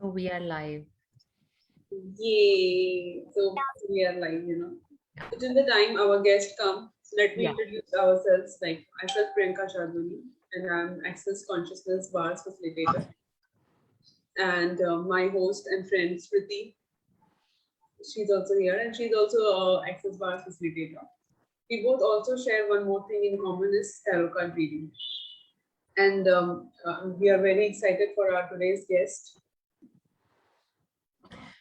We are live. Yay! So we are live. So till the time our guest come, so let me Yeah. introduce ourselves. Like myself, Priyanka Sharduni, and I'm Access Consciousness Bars facilitator, and my host and friend Smriti, she's also here, and she's also Access Bars facilitator. We both also share one more thing in common is tarot card reading, and we are very excited for our today's guest.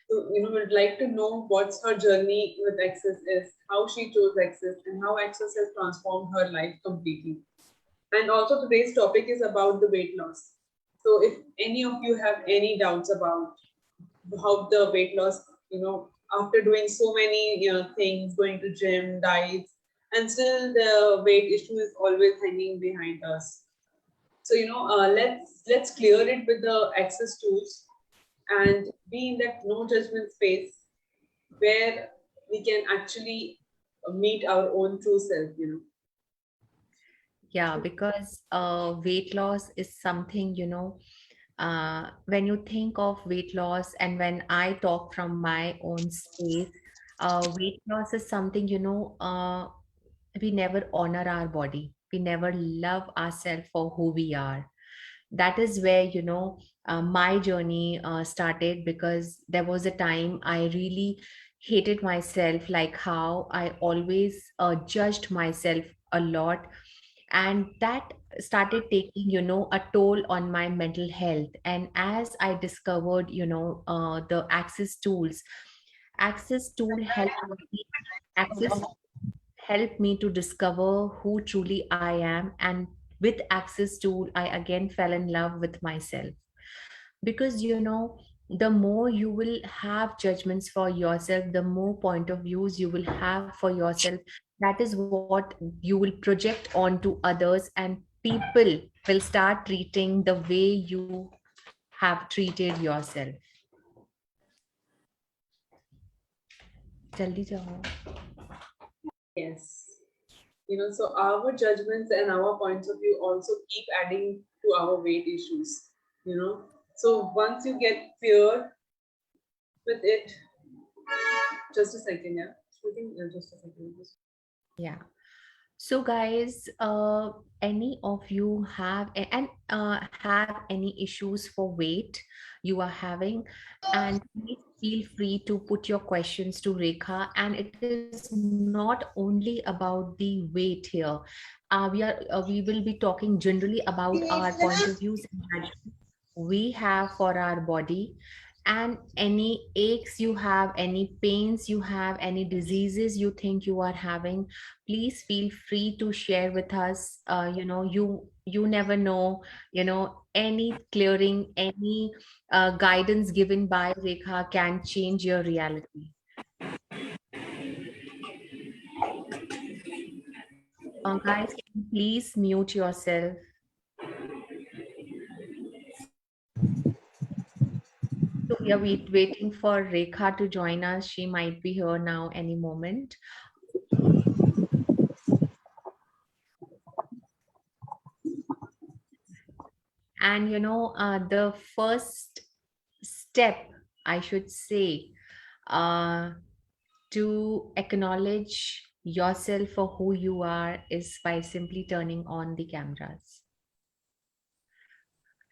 So, would like to know what's her journey with Access is, how she chose Access, and how Access has transformed her life completely. And also, today's topic is about the weight loss. So, if any of you have any doubts about how the weight loss, after doing so many things, going to gym, diets, and still the weight issue is always hanging behind us. So, let's clear it with the Access tools and be in that no judgment space where we can actually meet our own true self. Yeah, because weight loss is something, when you think of weight loss, and when I talk from my own space, weight loss is something, we never honor our body. We never love ourselves for who we are. That is where, my journey started, because there was a time I really hated myself, like how I always judged myself a lot. And that started taking, a toll on my mental health. And as I discovered, the access tool helped me access helped me to discover who truly I am. And with access tool, I again fell in love with myself. Because, the more you will have judgments for yourself, the more point of views you will have for yourself. That is what you will project onto others, and people will start treating the way you have treated yourself. Jaldi jao. Yes. So our judgments and our points of view also keep adding to our weight issues. So once you get fear with it, just a second, yeah. Just a second. Yeah. So, guys, any of you have have any issues for weight you are having, and please feel free to put your questions to Rekha. And it is not only about the weight here. We will be talking generally about our point of views and judgments we have for our body, and any aches you have, any pains you have, any diseases you think you are having. Please feel free to share with us. You never know, any clearing, any guidance given by Rekha can change your reality. Guys, can you please mute yourself? So we are waiting for Rekha to join us. She might be here now any moment. And the first step, I should say, uh, to acknowledge yourself for who you are is by simply turning on the cameras.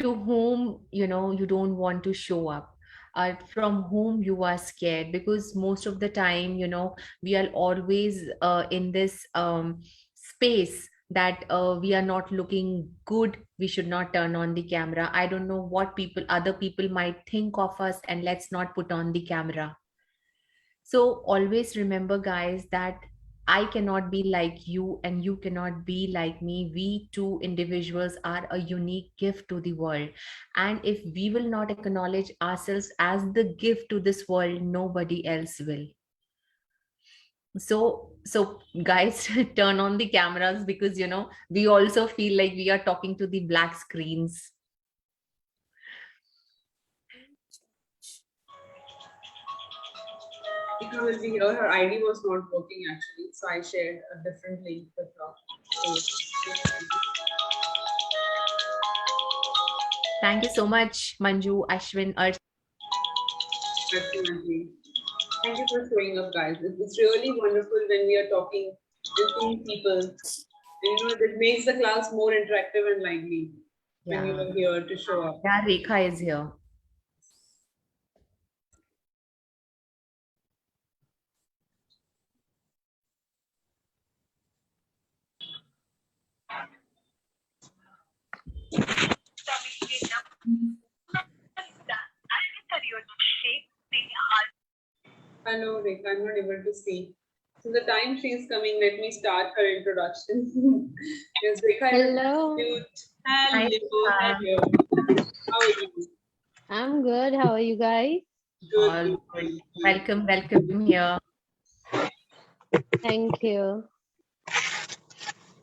To whom you don't want to show up, from whom you are scared, because most of the time, we are always in this space that we are not looking good, we should not turn on the camera. I don't know what other people might think of us, and let's not put on the camera. So always remember, guys, that I cannot be like you and you cannot be like me. We two individuals are a unique gift to the world. And if we will not acknowledge ourselves as the gift to this world, nobody else will. So guys, turn on the cameras, because we also feel like we are talking to the black screens. Rekha will be here. Her ID was not working actually, so I shared a different link with her. Thank you so much, Manju, Ashwin, Arsh. Definitely. Thank you for showing up, guys. It's really wonderful when we are talking and seeing people. And it makes the class more interactive and lively when you Yeah. are here to show up. Yeah, Rekha is here. Hello, Rick. I'm not able to see. So the time she is coming, let me start her introduction. Yes, Rekha is an Hello, absolute. Hi, Hello, Rekha. hello. How are you? I'm good. How are you guys? Good, All good, good. thank you. Welcome, welcome here. Thank you.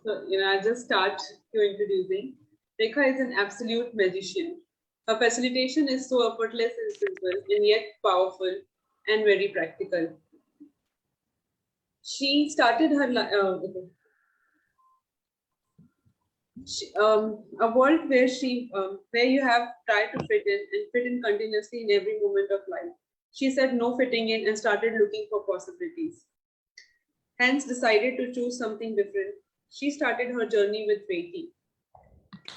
So, I'll just start you introducing. Rekha is an absolute magician. Her facilitation is so effortless and simple, and yet powerful and very practical. She started her a world where where you have tried to fit in and fit in continuously in every moment of life. She said no fitting in and started looking for possibilities. Hence, decided to choose something different. She started her journey with Reiki.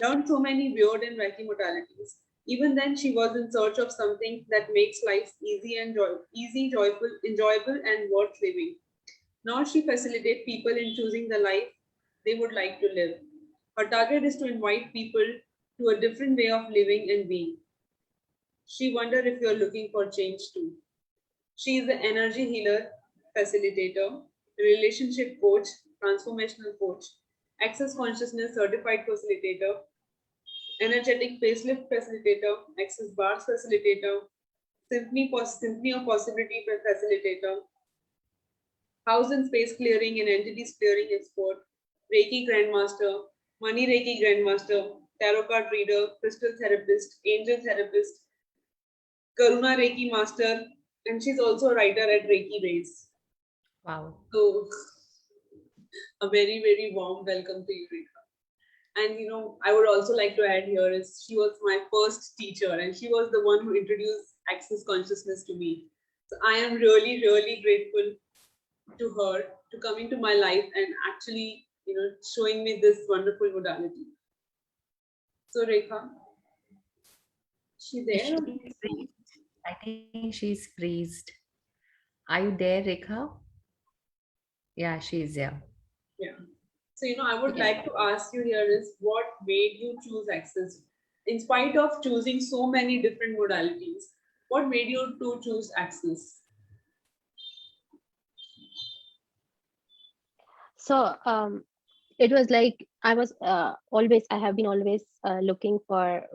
Learned so many weird and wacky modalities. Even then, she was in search of something that makes life easy, joyful, enjoyable, and worth living. Now she facilitates people in choosing the life they would like to live. Her target is to invite people to a different way of living and being. She wonders if you're looking for change too. She is an energy healer, facilitator, relationship coach, transformational coach, access consciousness certified facilitator, energetic facelift facilitator, access bars facilitator, symphony of possibility facilitator, house and space clearing and entities clearing expert, Reiki Grandmaster, Money Reiki Grandmaster, Tarot card reader, crystal therapist, angel therapist, Karuna Reiki Master, and she's also a writer at Reiki Rays. Wow. So, a very, very warm welcome to you, Rekha. And I would also like to add here is she was my first teacher, and she was the one who introduced access consciousness to me. So I am really, really grateful to her to coming to my life and actually, showing me this wonderful modality. So Rekha, she Is there? she freezed? I think she's freezed. Are you there, Rekha? Yeah, she's there. Yeah. So I would Yes. like to ask you here is what made you choose access? In spite of choosing so many different modalities, what made you to choose access? So, it was like I have been always looking for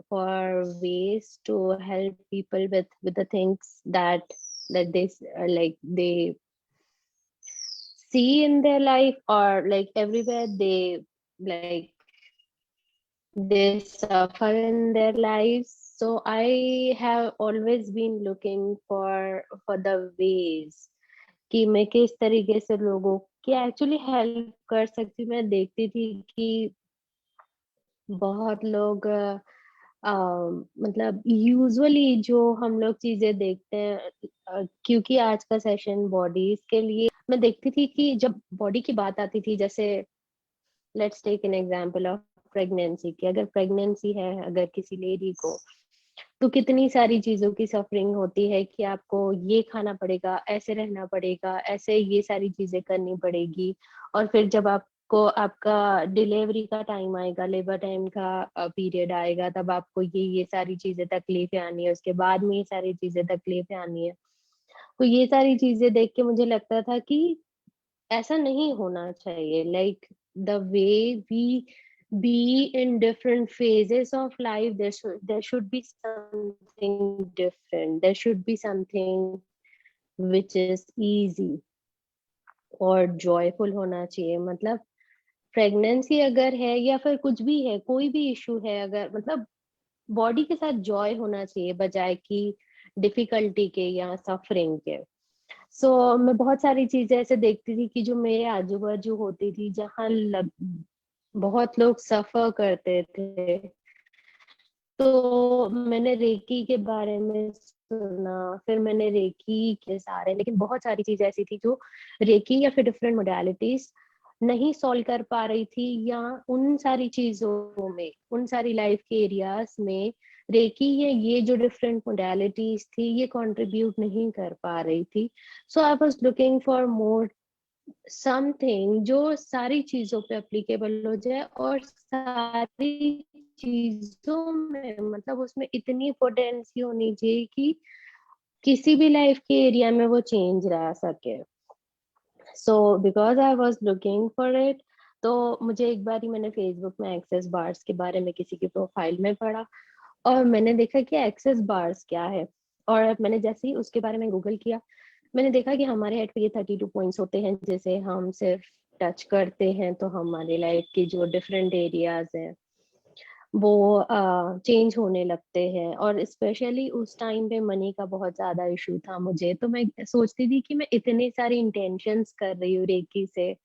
ways to help people with the things that like they see in their life, or like everywhere like they suffer in their lives. So I have always been looking for the ways कि मैं किस तरीके से लोगों की actually help कर सकती हूँ। मैं देखती थी कि बहुत लोग मतलब यूजुअली जो हम लोग चीजें देखते हैं, क्योंकि आज का सेशन बॉडीज के लिए मैं देखती थी कि जब बॉडी की बात आती थी, जैसे let's take an example of pregnancy की। अगर प्रेगनेंसी है अगर किसी लेडी को, तो कितनी सारी चीजों की सफरिंग होती है कि आपको ये खाना पड़ेगा, ऐसे रहना पड़ेगा, ऐसे ये सारी चीजें करनी पड़ेगी। और फिर जब आपको आपका डिलीवरी का टाइम आएगा, लेबर टाइम का पीरियड आएगा, तब आपको ये सारी चीजें तकलीफें आनी है, उसके बाद में ये सारी चीजें तकलीफें आनी है। तो ये सारी चीजें देख के मुझे लगता था कि ऐसा नहीं होना चाहिए। Like the way we be in different phases of life, there should be something different, there should be something which is easy और joyful होना चाहिए। मतलब प्रेगनेंसी अगर है या फिर कुछ भी है, कोई भी इशू है, अगर मतलब बॉडी के साथ जॉय होना चाहिए बजाय कि डिफिकल्टी के या सफरिंग के। मैं बहुत सारी चीजें ऐसे देखती थी कि जो मेरे आजू बाजू होती थी, जहाँ बहुत लोग सफर करते थे, तो मैंने रेकी के बारे में सुना, फिर मैंने रेकी के सारे, लेकिन बहुत सारी चीजें ऐसी थी जो रेकी या फिर डिफरेंट मोडालिटीज नहीं सॉल्व कर पा रही थी, या उन सारी चीजों में, उन सारी लाइफ के एरियाज में रेकी ये जो डिफरेंट मोडालिटीज थी ये कंट्रीब्यूट नहीं कर पा रही थी. So I was looking for more something जो सारी चीजों पे एप्लीकेबल हो जाए, और सारी चीजों में मतलब उसमें इतनी पोटेंसी होनी चाहिए कि किसी भी लाइफ के एरिया में वो चेंज ला सके. So because I was looking for it, तो मुझे एक बार ही मैंने फेसबुक में एक्सेस बार्स के बारे में किसी की प्रोफाइल में पढ़ा, और मैंने देखा कि एक्सेस बार्स क्या है. और मैंने जैसे ही उसके बारे में गूगल किया, मैंने देखा कि हमारे हेड पे ये 32 पॉइंट्स होते हैं, जैसे हम सिर्फ टच करते हैं तो हमारे लाइफ के जो डिफरेंट एरियाज हैं वो चेंज होने लगते हैं. और स्पेशली उस टाइम पे मनी का बहुत ज्यादा इशू था मुझे, तो मैं सोचती थी कि मैं इतने सारे इंटेंशंस कर रही हूँ रेकी से,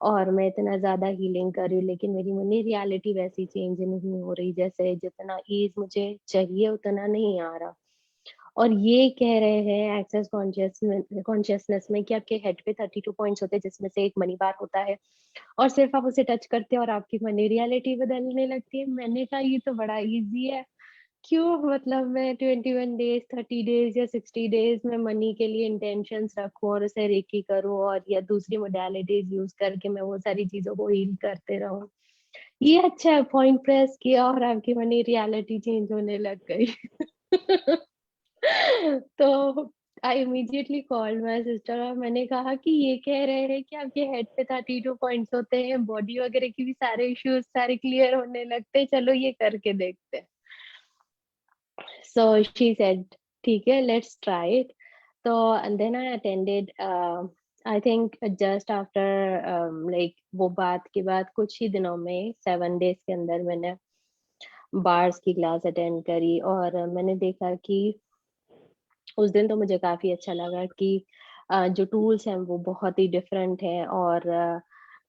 और मैं इतना ज्यादा हीलिंग कर रही हूँ, लेकिन मेरी मनी रियलिटी वैसी चेंज नहीं हो रही, जैसे जितना ईज मुझे चाहिए उतना नहीं आ रहा. और ये कह रहे हैं एक्सेस कॉन्शियसनेस में कि आपके हेड पे 32 पॉइंट्स होते हैं, जिसमें से एक मनी बार होता है, और सिर्फ आप उसे टच करते हैं और आपकी मनी रियलिटी बदलने लगती है. मैंने कहा ये तो बड़ा इजी है, क्यों मतलब मैं 21 डेज, 30 डेज या 60 डेज में मनी के लिए इंटेंशंस रखूं और उसे रेकी करूं, और या दूसरी मोडालिटीज यूज करके मैं वो सारी चीजों को हील करते रहूं. ये अच्छा है, पॉइंट प्रेस किया और आपकी मनी रियलिटी चेंज होने लग गई. तो I immediately called my sister, और मैंने कहा कि ये कह रहे हैं कि आपके हेड पे 32 पॉइंट्स होते हैं, बॉडी वगैरह की भी सारे इश्यूज सारे क्लियर होने लगते हैं, चलो ये करके देखते हैं. So she said, ठीक है, let's try it. So and then I attended. I think just after like वो बात के बाद कुछ ही दिनों में 7 days के अंदर मैंने बार्स की क्लास अटेंड करी, और मैंने देखा कि उस दिन तो मुझे काफी अच्छा लगा कि जो टूल्स हैं वो बहुत ही डिफरेंट हैं, और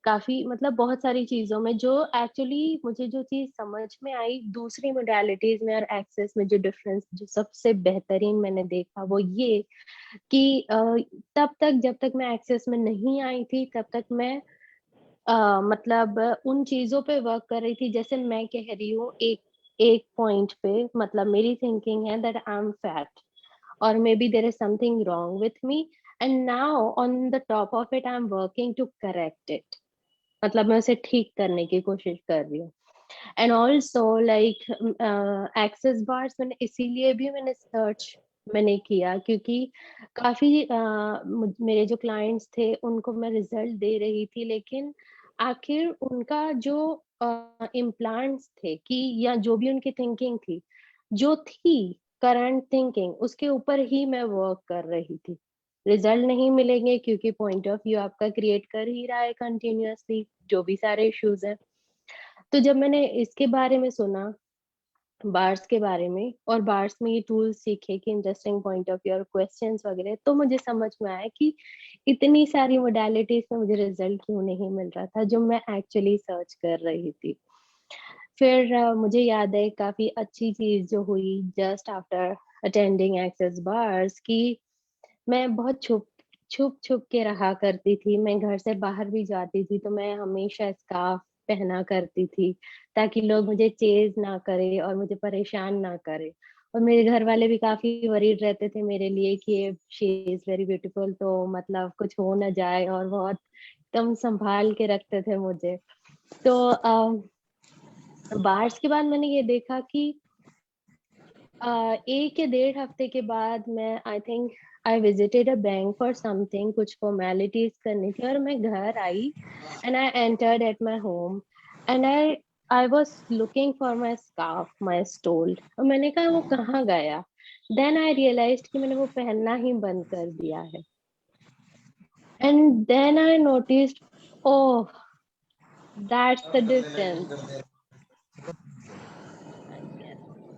काफी मतलब बहुत सारी चीजों में जो एक्चुअली मुझे जो चीज समझ में आई दूसरी मोडालिटीज में और एक्सेस में, जो डिफरेंस जो सबसे बेहतरीन मैंने देखा वो ये कि तब तक जब तक मैं एक्सेस में नहीं आई थी तब तक मैं मतलब उन चीजों पे वर्क कर रही थी, जैसे मैं कह रही हूँ एक एक पॉइंट पे, मतलब मेरी थिंकिंग है that I am fat, or maybe there is something wrong with me, and now on the top of it I'm working to correct it. मतलब मैं उसे ठीक करने की कोशिश कर रही हूँ. And also like Access Bars मैंने इसीलिए भी मैंने सर्च मैंने किया क्योंकि काफी मेरे जो क्लाइंट्स थे उनको मैं रिजल्ट दे रही थी, लेकिन आखिर उनका जो इम्प्लांट्स थे कि या जो भी उनकी थिंकिंग थी जो थी करंट थिंकिंग उसके ऊपर ही मैं वर्क कर रही थी. रिजल्ट नहीं मिलेंगे क्योंकि पॉइंट ऑफ व्यू आपका क्रिएट कर ही रहा है कंटिन्यूअसली जो भी सारे इश्यूज हैं. तो जब मैंने इसके बारे में सुना, बार्स के बारे में, और बार्स में ये टूल्स सीखे कि इंटरेस्टिंग पॉइंट ऑफ व्यू और क्वेश्चंस वगैरह, तो मुझे समझ में आया कि इतनी सारी मोडालिटीज में मुझे रिजल्ट क्यों नहीं मिल रहा था जो मैं एक्चुअली सर्च कर रही थी. फिर मुझे याद है काफी अच्छी चीज जो हुई just after attending Access Bars की, मैं बहुत छुप छुप छुप के रहा करती थी. मैं घर से बाहर भी जाती थी तो मैं हमेशा स्कार्फ पहना करती थी ताकि लोग मुझे चेज ना करे और मुझे परेशान ना करे. और मेरे घर वाले भी काफी वरीड रहते थे मेरे लिए कि शी इज वेरी ब्यूटीफुल, तो मतलब कुछ हो ना जाए, और बहुत एकदम संभाल के रखते थे मुझे. तो बार्स के बाद मैंने ये देखा कि 1 या 1.5 हफ्ते के बाद मैं I think I visited a bank for something, कुछ फॉर्मेलिटीज करनी थी, और मैं घर आई and I entered at my home and I was looking for my scarf, my stole, और मैंने कहा वो कहाँ गया. देन आई रियलाइज्ड कि मैंने वो पहनना ही बंद कर दिया है. And then I noticed, oh that's the difference.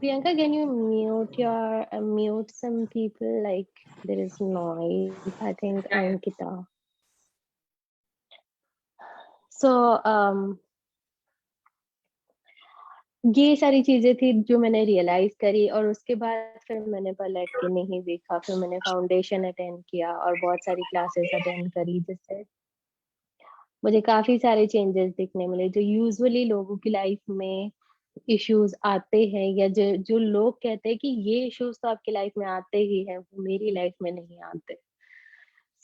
Priyanka, can you mute some people? Like there is noise. I think Yeah, yeah. Ankita. So ये सारी चीजें थी जो मैंने रियलाइज करी, और उसके बाद फिर मैंने पलट के नहीं देखा। फिर मैंने फाउंडेशन अटेंड किया और बहुत सारी क्लासेस अटेंड करी, जिससे मुझे काफी सारे चेंजेस दिखने मिले, जो यूजुअली लोगों की लाइफ में इश्यूज आते हैं, या जो जो लोग कहते हैं कि ये इश्यूज तो आपकी लाइफ में आते ही हैं, वो मेरी लाइफ में नहीं आते।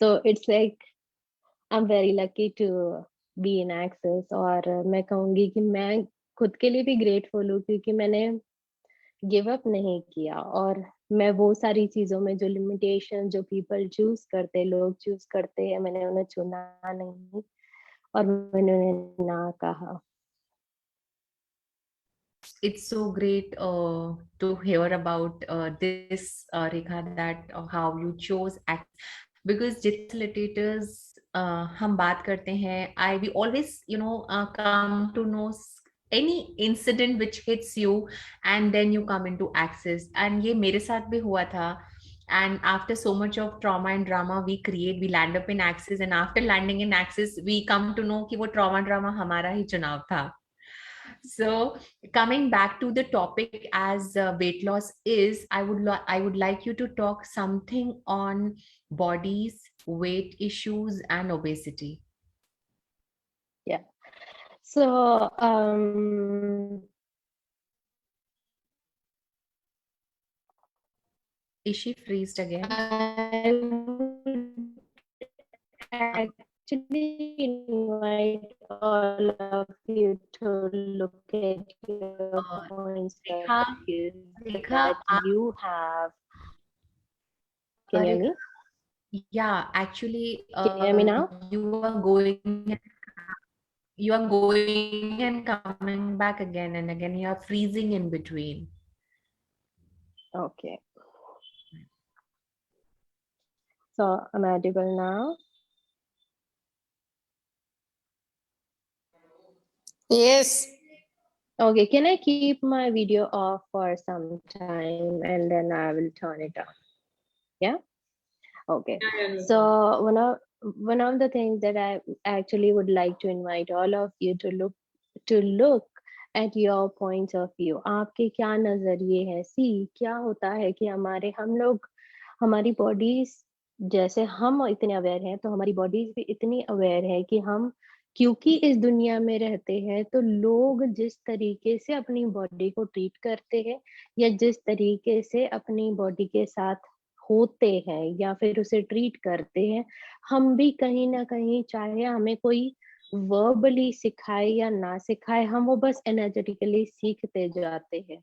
So it's like I am very lucky to be in Access. और मैं कहूंगी कि मैं खुद के लिए भी ग्रेटफुल हूँ, क्योंकि मैंने गिव अप नहीं किया, और मैं वो सारी चीजों में जो लिमिटेशन जो पीपल चूज करते, लोग चूज करते हैं, मैंने उन्हें चुना नहीं और मैंने उन्हें ना कहा। It's so great to hear about this, Rekha, that how you chose act, because जितने facilitators हम बात करते हैं, I we always come to know any incident which hits you, and then you come into Access, and ये मेरे साथ भी हुआ था. And after so much of trauma and drama we land up in Access, and after landing in Access we come to know कि वो trauma drama हमारा ही चुनाव था. So coming back to the topic, as weight loss is, I would like you to talk something on bodies, weight issues, and obesity. Yeah. So Is she freezed again? I would actually invite all of you to look at your Uh, points of Rekha, view Rekha, that you have. Can you hear Rekha, me? yeah, actually, Can you hear me now? you are going and coming back again and again. You are freezing in between. Okay. So I'm audible now. Yes. Okay, can I keep my video off for some time and then I will turn it on? Yeah? Okay. Yeah, yeah, So one of the things that I actually would like to invite all of you to look at your points of view. आपके क्या नजरिए हैं? See, क्या होता है कि हम लोग हमारी बॉडीज, जैसे हम इतने अवेयर हैं, तो हमारी बॉडीज भी इतनी अवेयर है कि हम, क्योंकि इस दुनिया में रहते हैं, तो लोग जिस तरीके से अपनी बॉडी को ट्रीट करते हैं, या जिस तरीके से अपनी बॉडी के साथ होते हैं या फिर उसे ट्रीट करते हैं, हम भी कहीं ना कहीं, चाहे हमें कोई वर्बली सिखाए या ना सिखाए, हम वो बस एनर्जेटिकली सीखते जाते हैं,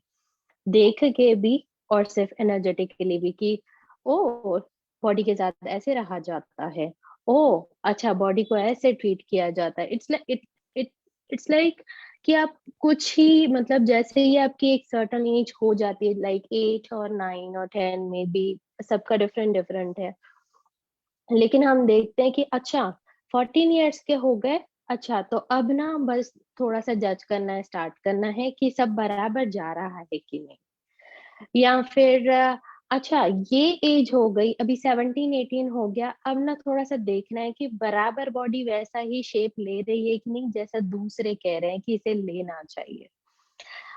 देख के भी और सिर्फ एनर्जेटिकली भी, कि ओ बॉडी के साथ ऐसे रहा जाता है, ओ अच्छा बॉडी को ऐसे ट्रीट किया जाता है। इट्स लाइक कि आप कुछ ही, मतलब जैसे ही आपकी एक सर्टन एज हो जाती है, लाइक 8 और 9 और 10 में भी, सबका डिफरेंट डिफरेंट है, लेकिन हम देखते हैं कि अच्छा 14 इयर्स के हो गए, अच्छा तो अब ना बस थोड़ा सा जज करना है, स्टार्ट करना है कि सब बराबर जा रहा है कि नहीं, या फिर अच्छा ये एज हो गई, अभी 17 18 हो गया, अब ना थोड़ा सा देखना है कि बराबर बॉडी वैसा ही शेप ले रही है कि नहीं, जैसा दूसरे कह रहे हैं कि इसे लेना चाहिए।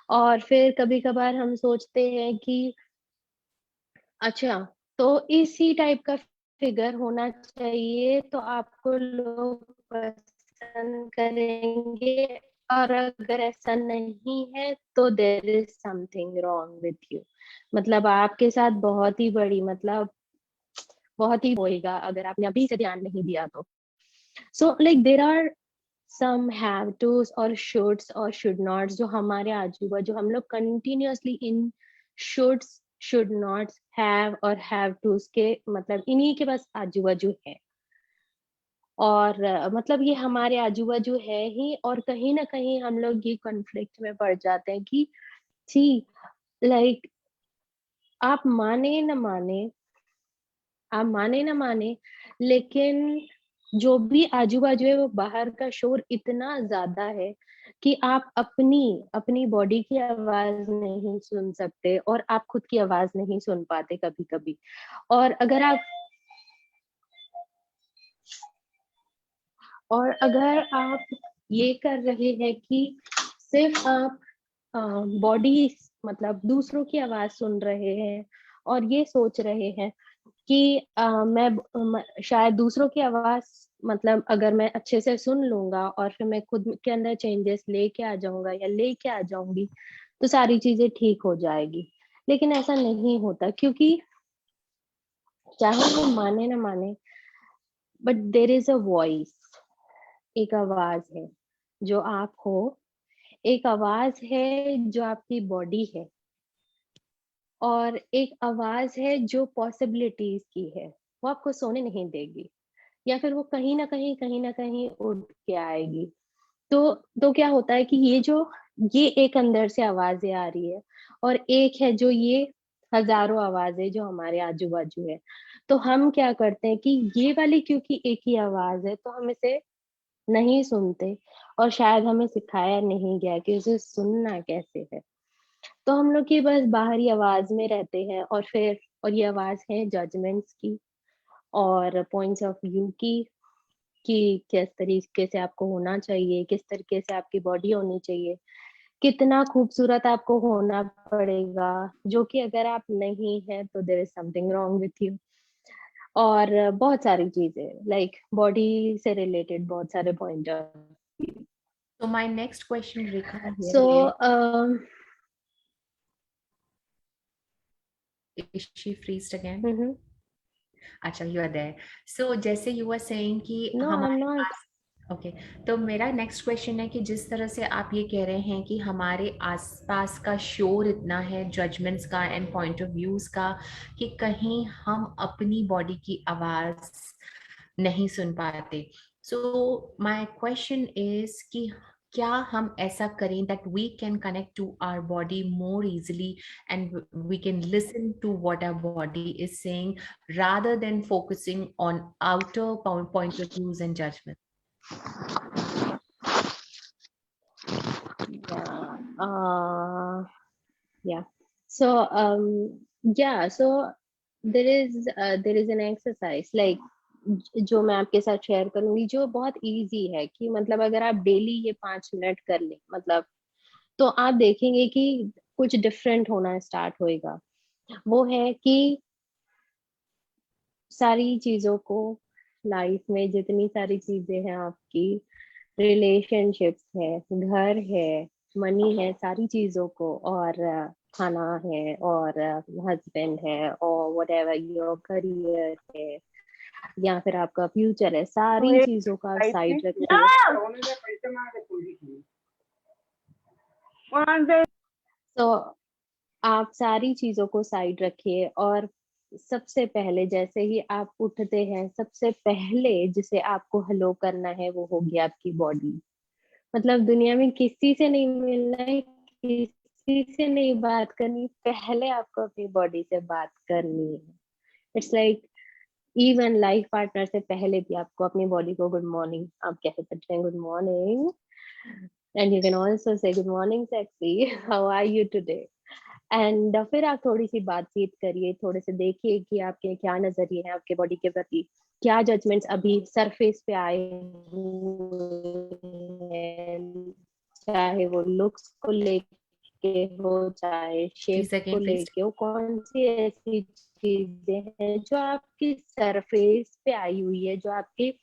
और फिर कभी कभार हम सोचते हैं कि अच्छा तो इसी टाइप का फिगर होना चाहिए तो आपको लोग पसंद करेंगे, और अगर ऐसा नहीं है तो there is something wrong with you, मतलब आपके साथ बहुत ही बड़ी, मतलब बहुत ही होएगा अगर आपने अभी से ध्यान नहीं दिया तो। So like there are some have tos और शुड्स और शुड नॉट्स, जो हमारे आजू बाजू हम लोग continuously in shoulds, should nots, have और हैव टूज के, मतलब इन्हीं के बस आजू बाजू है, और मतलब ये हमारे आजू बाजू है ही, और कहीं ना कहीं हम लोग ये कॉन्फ्लिक्ट में पड़ जाते हैं कि जी, लाइक आप माने न माने, आप माने ना माने, लेकिन जो भी आजू बाजू है वो बाहर का शोर इतना ज्यादा है कि आप अपनी अपनी बॉडी की आवाज नहीं सुन सकते, और आप खुद की आवाज नहीं सुन पाते कभी कभी। और अगर आप और अगर आप ये कर रहे हैं कि सिर्फ आप बॉडी मतलब दूसरों की आवाज सुन रहे हैं और ये सोच रहे हैं कि शायद दूसरों की आवाज मतलब अगर मैं अच्छे से सुन लूंगा और फिर मैं खुद के अंदर चेंजेस लेके आ जाऊंगा या लेके आ जाऊंगी तो सारी चीजें ठीक हो जाएगी। लेकिन ऐसा नहीं होता, क्योंकि चाहे वो माने ना माने, but there is a voice, एक आवाज है जो आप हो, एक आवाज है जो आपकी बॉडी है, और एक आवाज है जो पॉसिबिलिटीज की है। वो आपको सोने नहीं देगी, या फिर वो कहीं ना कहीं उठ के आएगी। तो क्या होता है कि ये एक अंदर से आवाजें आ रही है, और एक है जो ये हजारों आवाजें जो हमारे आजू बाजू है। तो हम क्या करते हैं कि ये वाली क्योंकि एक ही आवाज है तो हम इसे नहीं सुनते, और शायद हमें सिखाया नहीं गया कि उसे सुनना कैसे है। तो हम लोग की बस बाहरी आवाज में रहते हैं, और ये आवाज है जजमेंट्स की और पॉइंट्स ऑफ व्यू की, कि किस तरीके से आपको होना चाहिए, किस तरीके से आपकी बॉडी होनी चाहिए, कितना खूबसूरत आपको होना पड़ेगा, जो कि अगर आप नहीं है तो there is something wrong with you. और बहुत सारी चीजें लाइक बॉडी से रिलेटेड बहुत सारे point. So my next question, Rekha, here so is she freezed again? अच्छा, you are there. So जैसे you were saying कि नो आई एम हमारे नॉट। पास, ओके, तो मेरा नेक्स्ट क्वेश्चन है कि जिस तरह से आप ये कह रहे हैं कि हमारे आसपास का शोर इतना है जजमेंट्स का एंड पॉइंट ऑफ व्यूज का कि कहीं हम अपनी बॉडी की आवाज नहीं सुन पाते। सो माय क्वेश्चन इज कि क्या हम ऐसा करें that we can connect to our body more easily and we can listen to what our body is saying rather than focusing on outer point of views and judgment. Yeah. So yeah, so there is an exercise like जो मैं आपके साथ share करूंगी, जो बहुत easy है, कि मतलब अगर आप डेली ये 5 मिनट कर लें मतलब, तो आप देखेंगे कि कुछ डिफरेंट होना स्टार्ट होएगा। वो है कि सारी चीजों को, लाइफ में जितनी सारी चीजें हैं आपकी, रिलेशनशिप्स है, घर है, मनी है, सारी चीजों को, और खाना है, और हस्बैंड है, और वट एवर योर करियर है, या फिर आपका फ्यूचर है, सारी चीजों का साइड रखिए। तो आप सारी चीजों को साइड रखिए, और सबसे पहले जैसे ही आप उठते हैं, सबसे पहले जिसे आपको हेलो करना है वो होगी आपकी बॉडी। मतलब दुनिया में किसी से नहीं मिलना है, किसी से नहीं बात करनी, पहले आपको अपनी बॉडी से बात करनी है। It's like even life partner से पहले भी आपको अपनी बॉडी को गुड मॉर्निंग आप कह सकते हैं, good morning, and you can also say good morning sexy, how are you today. And फिर आप थोड़ी सी बातचीत करिए, थोड़े से देखिए कि आपके क्या नजरिए हैं आपके बॉडी के प्रति, क्या जजमेंट्स अभी सरफेस पे आए हुए हैं, चाहे वो लुक्स को लेके हो, चाहे शेप Please again, को please. लेके हो, कौन सी ऐसी चीजें हैं जो आपकी सरफेस पे आई हुई है, जो आपके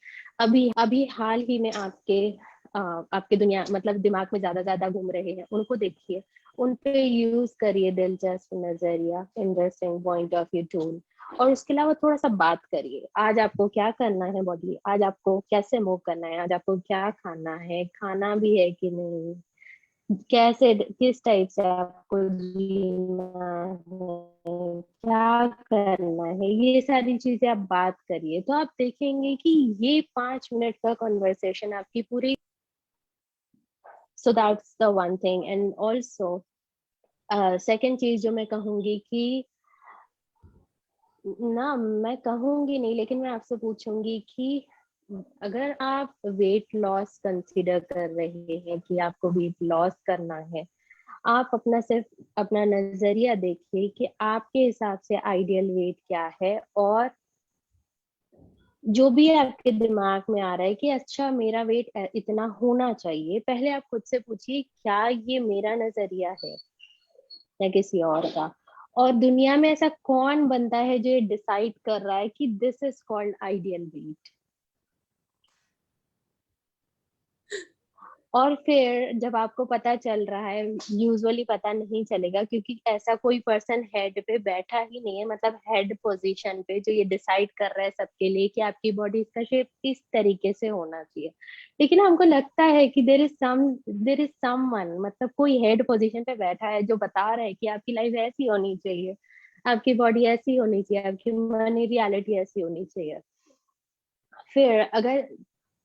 अभी अभी हाल ही में आपके दुनिया मतलब दिमाग में ज्यादा घूम रहे हैं, उनको देखिए, उन पे यूज करिए दिलचस्प नजरिया, interesting point of view tool. और उसके अलावा थोड़ा सा बात करिए, आज आपको क्या करना है बॉडी, आज आपको कैसे मूव करना है, आज आपको क्या खाना है, खाना भी है कि नहीं, कैसे किस टाइप से आपको जीना है, क्या करना है, ये सारी चीजें आप बात करिए। तो आप देखेंगे कि ये 5 मिनट का कॉन्वर्सेशन आपकी पूरी। So that's the one thing. And also second चीज जो मैं कहूंगी कि ना, मैं कहूंगी नहीं लेकिन मैं आपसे पूछूंगी कि अगर आप वेट लॉस कंसीडर कर रहे हैं कि आपको वेट लॉस करना है, आप सिर्फ अपना नजरिया देखिए कि आपके हिसाब से आइडियल वेट क्या है, और जो भी आपके दिमाग में आ रहा है कि अच्छा मेरा वेट इतना होना चाहिए, पहले आप खुद से पूछिए क्या ये मेरा नजरिया है या किसी और का। और दुनिया में ऐसा कौन बंदा है जो ये डिसाइड कर रहा है कि this is called ideal weight. और फिर जब आपको पता चल रहा है, यूजुअली पता नहीं चलेगा क्योंकि ऐसा कोई पर्सन हेड पे बैठा ही नहीं है, मतलब हेड पोजीशन पे जो ये डिसाइड कर रहा है सबके लिए कि आपकी बॉडी इसका शेप इस तरीके से होना चाहिए। लेकिन हमको लगता है कि देर इज समवन, मतलब कोई हेड पोजीशन पे बैठा है जो बता रहा है कि आपकी लाइफ ऐसी होनी चाहिए, आपकी बॉडी ऐसी होनी चाहिए, आपकी मनी रियलिटी ऐसी होनी चाहिए। फिर अगर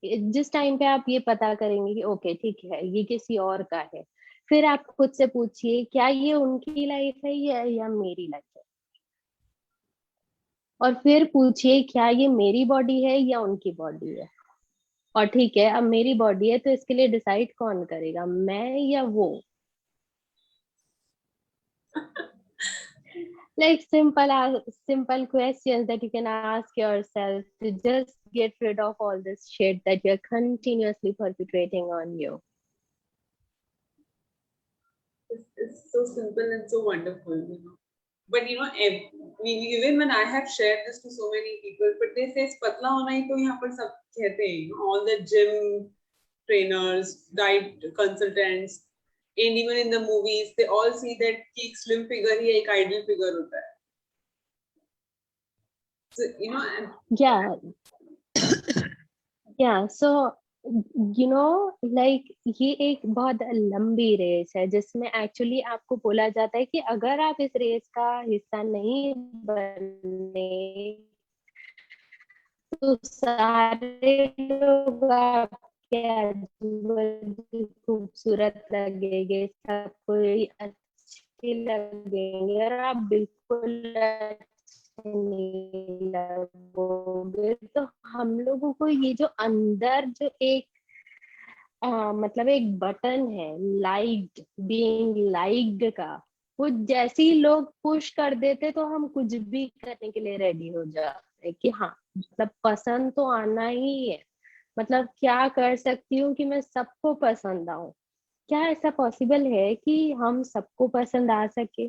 जिस टाइम पे आप ये पता करेंगे कि ओके ठीक है ये किसी और का है, फिर आप खुद से पूछिए क्या ये उनकी लाइफ है या मेरी लाइफ है। और फिर पूछिए क्या ये मेरी बॉडी है या उनकी बॉडी है। और ठीक है अब मेरी बॉडी है तो इसके लिए डिसाइड कौन करेगा, मैं या वो। Like simple questions that you can ask yourself to just get rid of all this shit that you're continuously perpetrating on you. It's so simple and so wonderful, you know. But you know, even when I have shared this to so many people, but they say पतला होना ही तो यहाँ पर सब कहते हैं, you know, all the gym trainers, diet consultants, and even in the movies, they all see that कि एक slim figure ही एक ideal figure होता है. So you know, Yeah, yeah. So you know, like ये एक बहुत लंबी रेस है जिसमें एक्चुअली आपको बोला जाता है कि अगर आप इस रेस का हिस्सा नहीं बने तो सारे लोग आपके आजू-बाजू खूबसूरत लगेंगे, सब कोई अच्छे लगेंगे और आप बिल्कुल अच्छे नहीं लगोगे। तो हम लोगों को ये जो अंदर जो एक मतलब एक बटन है लाइक्ड, बीइंग लाइक्ड का, वो जैसे ही लोग पुश कर देते तो हम कुछ भी करने के लिए रेडी हो जाते हैं कि हाँ मतलब पसंद तो आना ही है। मतलब क्या कर सकती हूँ कि मैं सबको पसंद आऊं। क्या ऐसा पॉसिबल है कि हम सबको पसंद आ सके?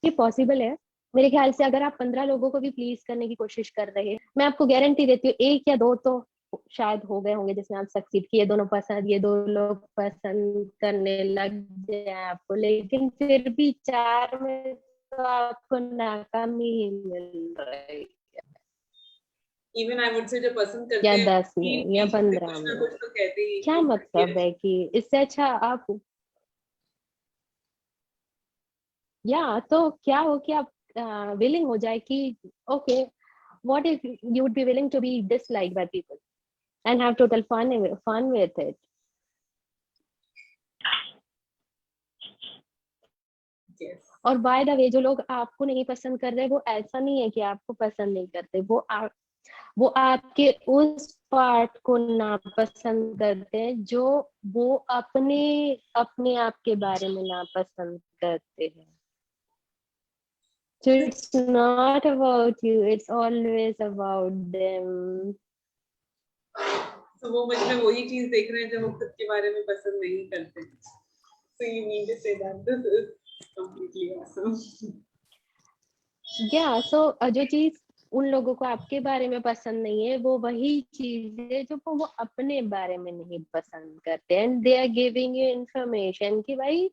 ये पॉसिबल है। मेरे ख्याल से अगर आप 15 लोगों को भी प्लीज करने की कोशिश कर रहे हैं, मैं आपको गारंटी देती हूँ एक या दो तो शायद हो गए होंगे जिसमें आप सक्सीड किए, दोनों पसंद, ये दो लोग पसंद करने लग जाए आपको, लेकिन फिर भी 4 में तो आपको नाकामी ही मिल रही है। even I would say जो पसंद या करते हैं 10 तीन में या चीजों से 15 कुछ ना में, कुछ तो कहते ही क्या हैं कि मतलब है कि इससे अच्छा आप, या तो क्या हो कि आप विलिंग हो जाए कि okay what if you would be willing to be disliked by people and have total fun with it. yes. और बाय द वे जो लोग आपको नहीं पसंद कर रहे वो ऐसा नहीं है कि आपको पसंद नहीं करते, वो आपके उस पार्ट को नापसंद करते हैं जो वो अपने अपने आप के बारे में नापसंद करते हैं। So it's not about you, it's always about them. तो वो मुझ में वही चीज देख रहे हैं जो वो खुद के बारे में पसंद नहीं करते. So you mean to say that this is completely awesome. Yeah, so जो चीज उन लोगों को आपके बारे में पसंद नहीं है वो वही चीज है जो वो अपने बारे में नहीं पसंद करते, and they are giving you information कि भाई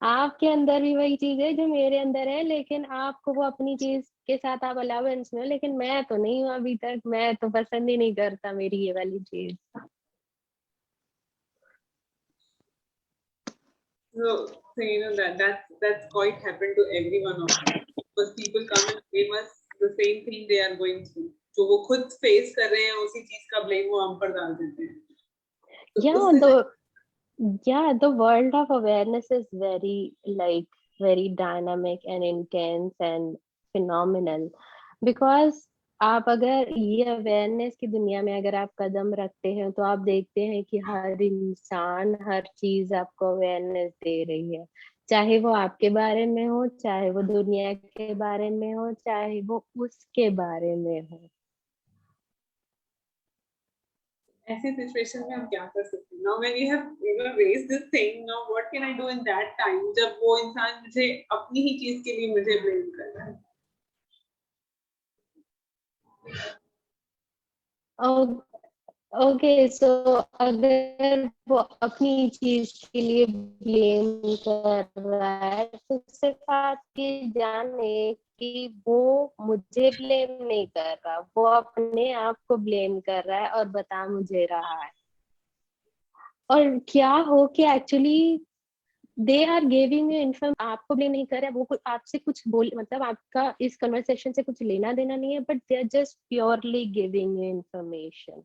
आपके अंदर भी वही चीज है जो मेरे अंदर है, लेकिन आपको वो अपनी चीज के साथ आप अलाउंस में हो, लेकिन मैं तो नहीं हूँ अभी तक, मैं तो पसंद ही नहीं करता मेरी ये वाली चीज। So you know that's quite happened to every one of us because people come and blame us the same thing they are going through. जो वो खुद फेस कर रहे हैं उसी चीज का ब्लेम वो हम पर डाल देते हैं. तो Yeah, उससे the world of awareness is very dynamic and intense and phenomenal, because आप अगर ये अवेयरनेस की दुनिया में अगर आप कदम रखते हैं तो आप देखते हैं कि हर इंसान हर चीज आपको अवेयरनेस दे रही है, चाहे वो आपके बारे में हो, चाहे वो दुनिया के बारे में हो, चाहे वो उसके बारे में हो। ऐसी सिचुएशन में हम क्या कर सकते हैं? Now when you have raised this thing, now what can I do in that time, जब वो इंसान मुझे अपनी ही चीज के लिए मुझे ब्लेम कर रहा है? ओके, सो अगर वो अपनी चीज के लिए ब्लेम कर रहा है तो सिर्फ आपके जाने कि वो मुझे ब्लेम नहीं कर रहा, वो अपने आप को ब्लेम कर रहा है और बता मुझे रहा है। और क्या हो कि actually they are giving you inform, आपको ब्लेम नहीं कर रहे, वो आपसे कुछ बोल, मतलब आपका इस कन्वर्सेशन से कुछ लेना देना नहीं है, but they are just purely giving you information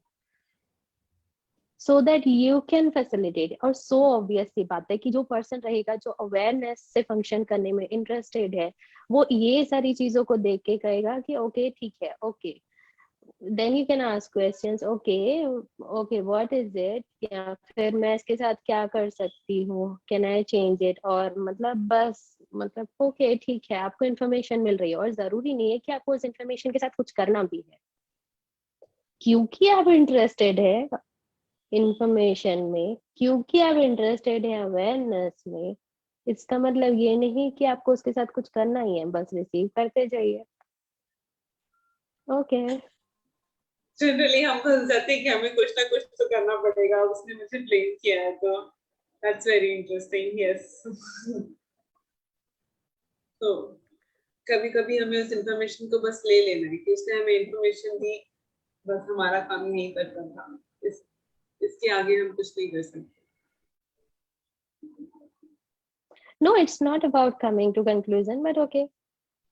so that you can facilitate. और सो ऑब्वियस सी बात है कि जो पर्सन रहेगा जो अवेयरनेस से फंक्शन करने में इंटरेस्टेड है, वो ये सारी चीजों को देख के कहेगा कि ओके ठीक है, okay then you can ask questions, okay okay what is it, या फिर मैं इसके साथ क्या कर सकती हूँ, कैन आई चेंज इट, और मतलब बस मतलब ओके ठीक है, आपको इन्फॉर्मेशन मिल रही है और जरूरी नहीं है कि आपको उस इन्फॉर्मेशन के साथ कुछ करना भी है, क्योंकि आप इंटरेस्टेड है इंफॉर्मेशन में, क्योंकि आप इंटरेस्टेड है अवेयरनेस में, इसका मतलब ये नहीं कि आपको उसके साथ कुछ करना ही है, बस रिसीव करते जाइए। ओके जनरली हम फंस जाते हैं कि हमें कुछ ना कुछ तो करना पड़ेगा, उसने मुझे ब्लेम किया है तो। That's very interesting, yes. तो कभी कभी हमें उस इंफॉर्मेशन को बस ले लेना है कि उसने हमें इंफॉर्मेशन दी, बस हमारा काम यही करता था, इसके आगे हम कुछ नहीं कर सकते। no, it's not about coming to conclusion, but okay,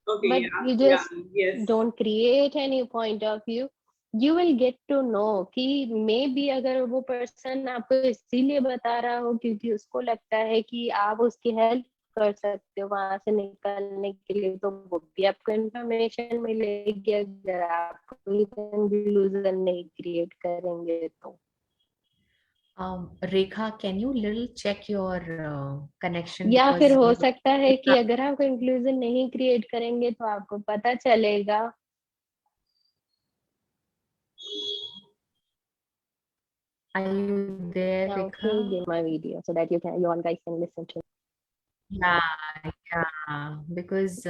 Okay, but yeah, you yeah, just yes. don't create any point of view, you will get to know कि मे बी अगर वो पर्सन आपको इसीलिए बता रहा हो क्योंकि उसको लगता है कि आप उसकी हेल्प कर सकते हो वहां से निकलने के लिए, तो वो भी आपको इन्फॉर्मेशन मिलेगी। अगर आप कोई कंक्लूजन नहीं क्रिएट करेंगे तो Rekha, can you little check your connection या फिर because हो you सकता है कि अगर आप कंक्लूजन नहीं क्रिएट करेंगे तो आपको पता चलेगा। are you there, Okay, Rekha? give my video so that you all guys can listen to Yeah, yeah, because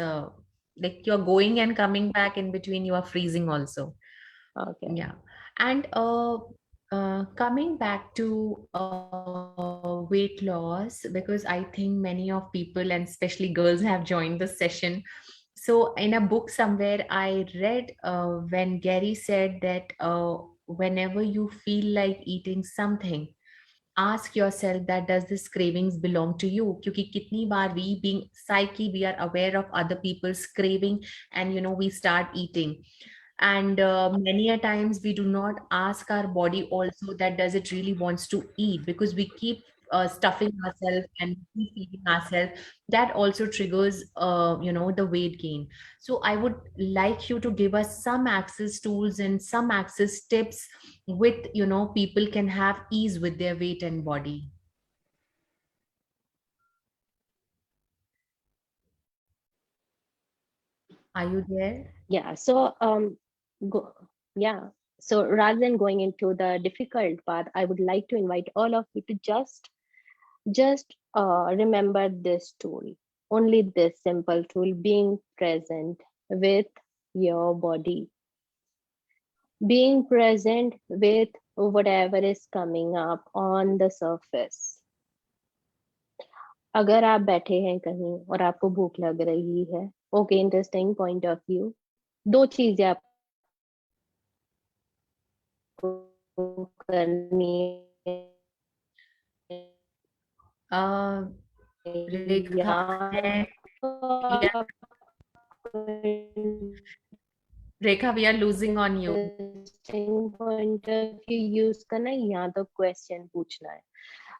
like you're going and coming back in between, you are freezing also. it. Okay. Yeah, and coming back to weight loss, because I think many of people and especially girls have joined the session. So in a book somewhere, I read when Gary said that whenever you feel like eating something, ask yourself that does this cravings belong to you, क्योंकि कितनी बार we being psyche we are aware of other people's craving and we start eating, and many a times we do not ask our body also that does it really wants to eat, because we keep stuffing ourselves and keep feeding ourselves. That also triggers the weight gain. So I would like you to give us some access tools and some access tips with people can have ease with their weight and body. Are you there? Yeah. So go, yeah. So rather than going into the difficult part, I would like to invite all of you to just remember this tool. Only this simple tool: being present with your body, being present with whatever is coming up on the surface. अगर आप बैठे हैं कहीं और आपको भूख लग रही है, okay, interesting point of view, दो चीजें आपको करनी है, uh या Rekha, तो yeah, आप Rekha, we are losing on you. Interesting point of view use करना है या तो क्वेश्चन पूछना है।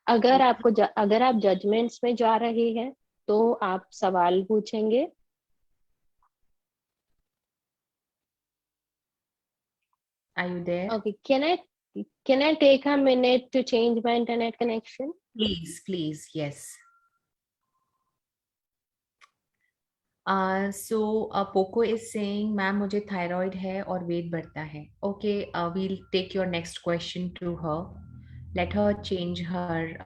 अगर आपको अगर आप जजमेंट्स में जा रहे हैं तो आप सवाल पूछेंगे। Are you there? Okay, can I take a minute to change my internet connection? Please, please, yes. Poco is saying, ma'am मुझे थायराइड है और वेट बढ़ता है. Okay, we'll take your next question to her. Let her change her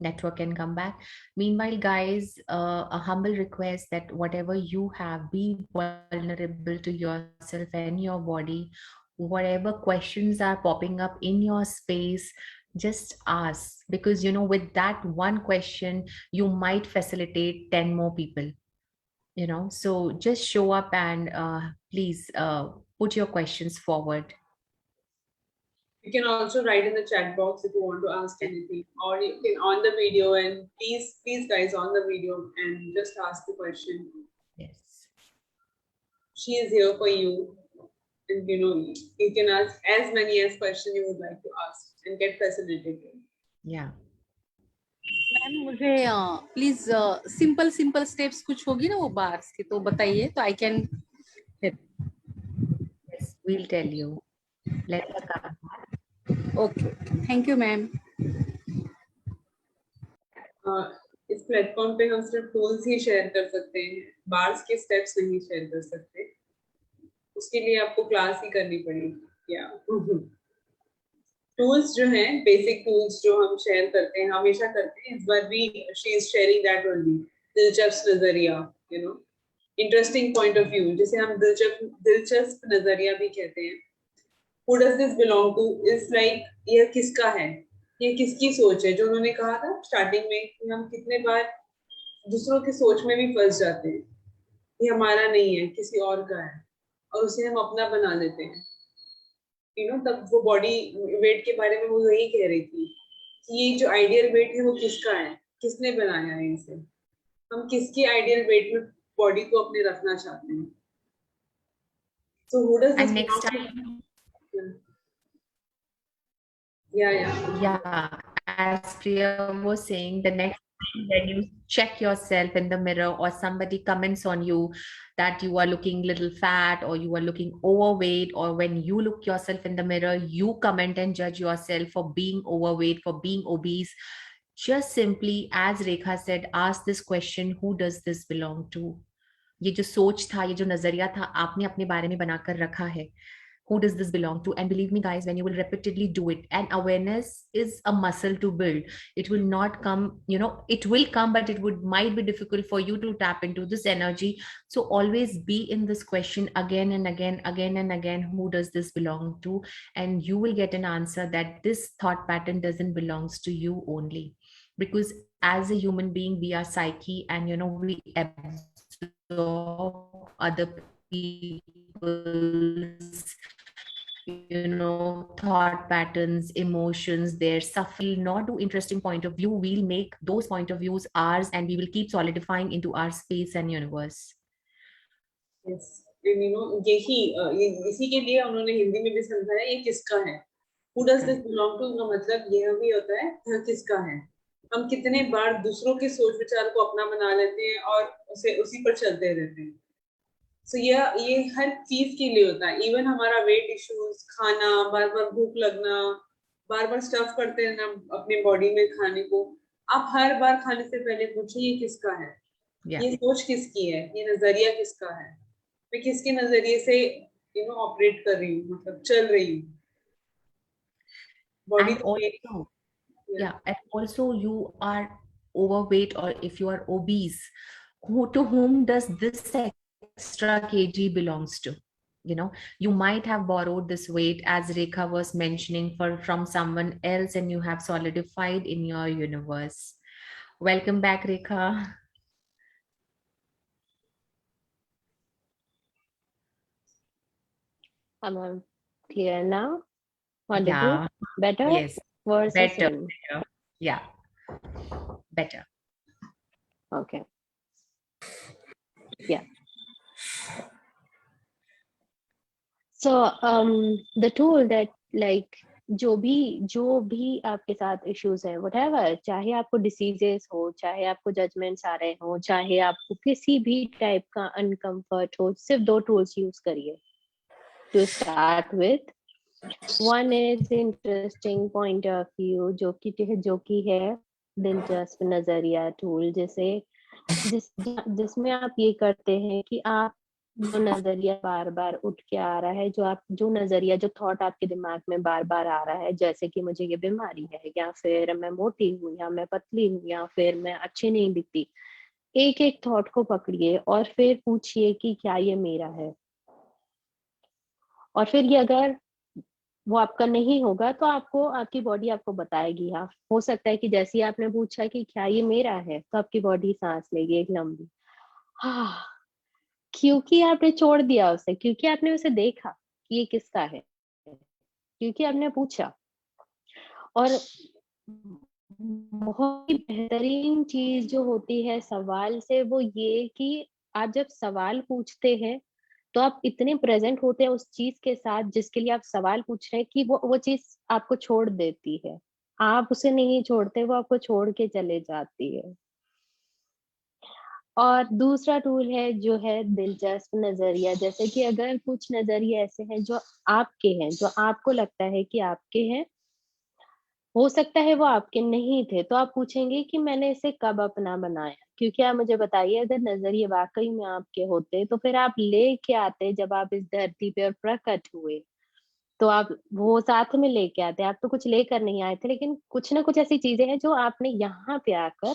network and come back. Meanwhile, guys, a humble request that whatever you have, be vulnerable to yourself and your body. Whatever questions are popping up in your space, just ask, because with that one question, you might facilitate 10 more people. So just show up and please put your questions forward. You can also write in the chat box if you want to ask anything, or you can on the video, and please guys on the video and just ask the question. Yes. She is here for you, and you can ask as many as questions you would like to ask and get facilitated. Yeah. Ma'am मुझे please simple steps कुछ होगी ना वो bars की, तो बताइए तो I can. Yes, we'll tell you. Let her come. Okay, thank you ma'am. इस प्लेटफॉर्म पे हम सिर्फ टूल्स ही शेयर कर सकते हैं, बार्स के स्टेप्स नहीं शेयर कर सकते. उसके लिए आपको क्लास ही करनी पड़ेगी. या टूल्स जो हैं, बेसिक टूल्स जो हम शेयर करते हैं, हमेशा करते हैं. इस बार भी she is sharing that only. दिलचस्प नजरिया, इंटरेस्टिंग पॉइंट ऑफ व्यू, जिसे हम दिलचस्प नजरिया भी कहते हैं. Who does this belong to? Is like यह किसका है, ये किसकी सोच है. जो उन्होंने कहा था स्टार्टिंग में कि हम कितने बार दूसरों की सोच में भी फंस जाते हैं. ये हमारा नहीं है, किसी और का है, और उसे हम अपना बना लेते हैं. तब वो बॉडी वेट के बारे में वो यही कह रही थी कि ये जो आइडियल वेट है वो किसका है, किसने बनाया है इसे, हम किसकी आइडियल वेट में बॉडी को अपने रखना चाहते हैं. So who does this And next belong to? time, Yeah. As Priya was saying, the next time when you check yourself in the mirror or somebody comments on you that you are looking little fat or you are looking overweight, or when you look yourself in the mirror, you comment and judge yourself for being overweight, for being obese, just simply, as Rekha said, ask this question, who does this belong to? ये जो सोच था, ये जो नजरिया था, आपने अपने बारे में बनाकर रखा है. Who does this belong to? And believe me, guys, when you will repeatedly do it, and awareness is a muscle to build. It will not come, it will come, but it might be difficult for you to tap into this energy. So always be in this question again and again, who does this belong to? And you will get an answer that this thought pattern doesn't belongs to you only. Because as a human being, we are psyche, and we absorb other people's thought patterns, emotions, their suffering, not do interesting point of view. We'll make those point of views ours, and we will keep solidifying into our space and universe. Yes. यही इसी के लिए उन्होंने हिंदी में भी समझाया, ये किसका है. Who does this belong to का मतलब यह भी होता है, यह किसका है. हम कितने बार दूसरों के सोच विचार को अपना बना लेते हैं और उसी पर चलते रहते हैं. So ये हर चीज के लिए होता है. इवन हमारा वेट इश्यूज, खाना, बार बार भूख लगना, बार बार स्टफ करते रहना अपने बॉडी में खाने को. आप हर बार खाने से पहले पूछिए ये किसका है. ये सोच किसकी है, ये नजरिया किसका है, मैं किसके नजरिए से ऑपरेट कर रही हूँ, मतलब चल रही हूँ. Body and also you are overweight, or if you are obese, to whom does this extra kg belongs to? You might have borrowed this weight, as Rekha was mentioning, from someone else, and you have solidified in your universe. Welcome back, Rekha. I'm clear now. Audible? Yeah. Better? Yes. Worse? Better. Yeah. Better. Okay. Yeah. So the tool that जो भी आपके साथ issues है, whatever, चाहे आपको diseases हो, चाहे आपको जजमेंट्स आ रहे हो, चाहे आपको किसी भी टाइप का अनकंफर्ट हो, सिर्फ 2 टूल्स यूज करिए to start with. One is interesting point of view, जो कि है दिलचस्प नजरिया टूल, जिसे जिसमें आप ये करते हैं कि आप जो नजरिया बार बार उठ के आ रहा है, जो नजरिया, जो थॉट आपके दिमाग में बार बार आ रहा है, जैसे कि मुझे ये बीमारी है, या फिर मैं मोटी हूँ, या मैं पतली हूँ, या फिर मैं अच्छी नहीं दिखती, एक एक थॉट को पकड़िए और फिर पूछिए कि क्या ये मेरा है। और फिर ये अगर वो आपका नहीं होगा तो आपको आपकी बॉडी आपको बताएगी। हाँ, हो सकता है कि जैसे ही आपने पूछा कि क्या ये मेरा है, तो आपकी बॉडी सांस लेगी एक लंबी, हाँ, क्योंकि आपने छोड़ दिया उसे, क्योंकि आपने उसे देखा कि ये किसका है, क्योंकि आपने पूछा। और बहुत ही बेहतरीन चीज जो होती है सवाल से, वो ये कि आप जब सवाल पूछते हैं तो आप इतने प्रेजेंट होते हैं उस चीज के साथ जिसके लिए आप सवाल पूछ रहे हैं, कि वो चीज आपको छोड़ देती है। आप उसे नहीं छोड़ते, वो आपको छोड़ के चले जाती है। और दूसरा टूल है जो है दिलचस्प नजरिया। जैसे कि अगर कुछ नजरिए ऐसे हैं जो आपके हैं, जो आपको लगता है कि आपके हैं, हो सकता है वो आपके नहीं थे, तो आप पूछेंगे कि मैंने इसे कब अपना बनाया। क्योंकि आप मुझे बताइए, अगर नजरिए वाकई में आपके होते तो फिर आप लेके आते जब आप इस धरती पे और प्रकट हुए, तो आप वो साथ में लेके आते। आप तो कुछ लेकर नहीं आए थे, लेकिन कुछ ना कुछ ऐसी चीजें हैं जो आपने यहाँ पे आकर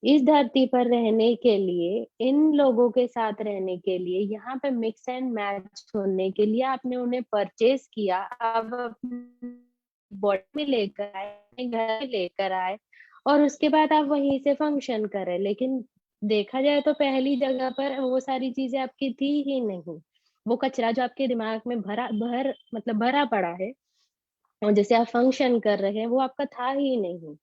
इस धरती पर रहने के लिए, इन लोगों के साथ रहने के लिए, यहाँ पे मिक्स एंड मैच होने के लिए आपने उन्हें परचेज किया। अब अपनी बॉडी में लेकर आए, अपने घर में लेकर आए, और उसके बाद आप वहीं से फंक्शन करें। लेकिन देखा जाए तो पहली जगह पर वो सारी चीजें आपकी थी ही नहीं। वो कचरा जो आपके दिमाग में भरा पड़ा है, और जैसे आप फंक्शन कर रहे हैं, वो आपका था ही नहीं।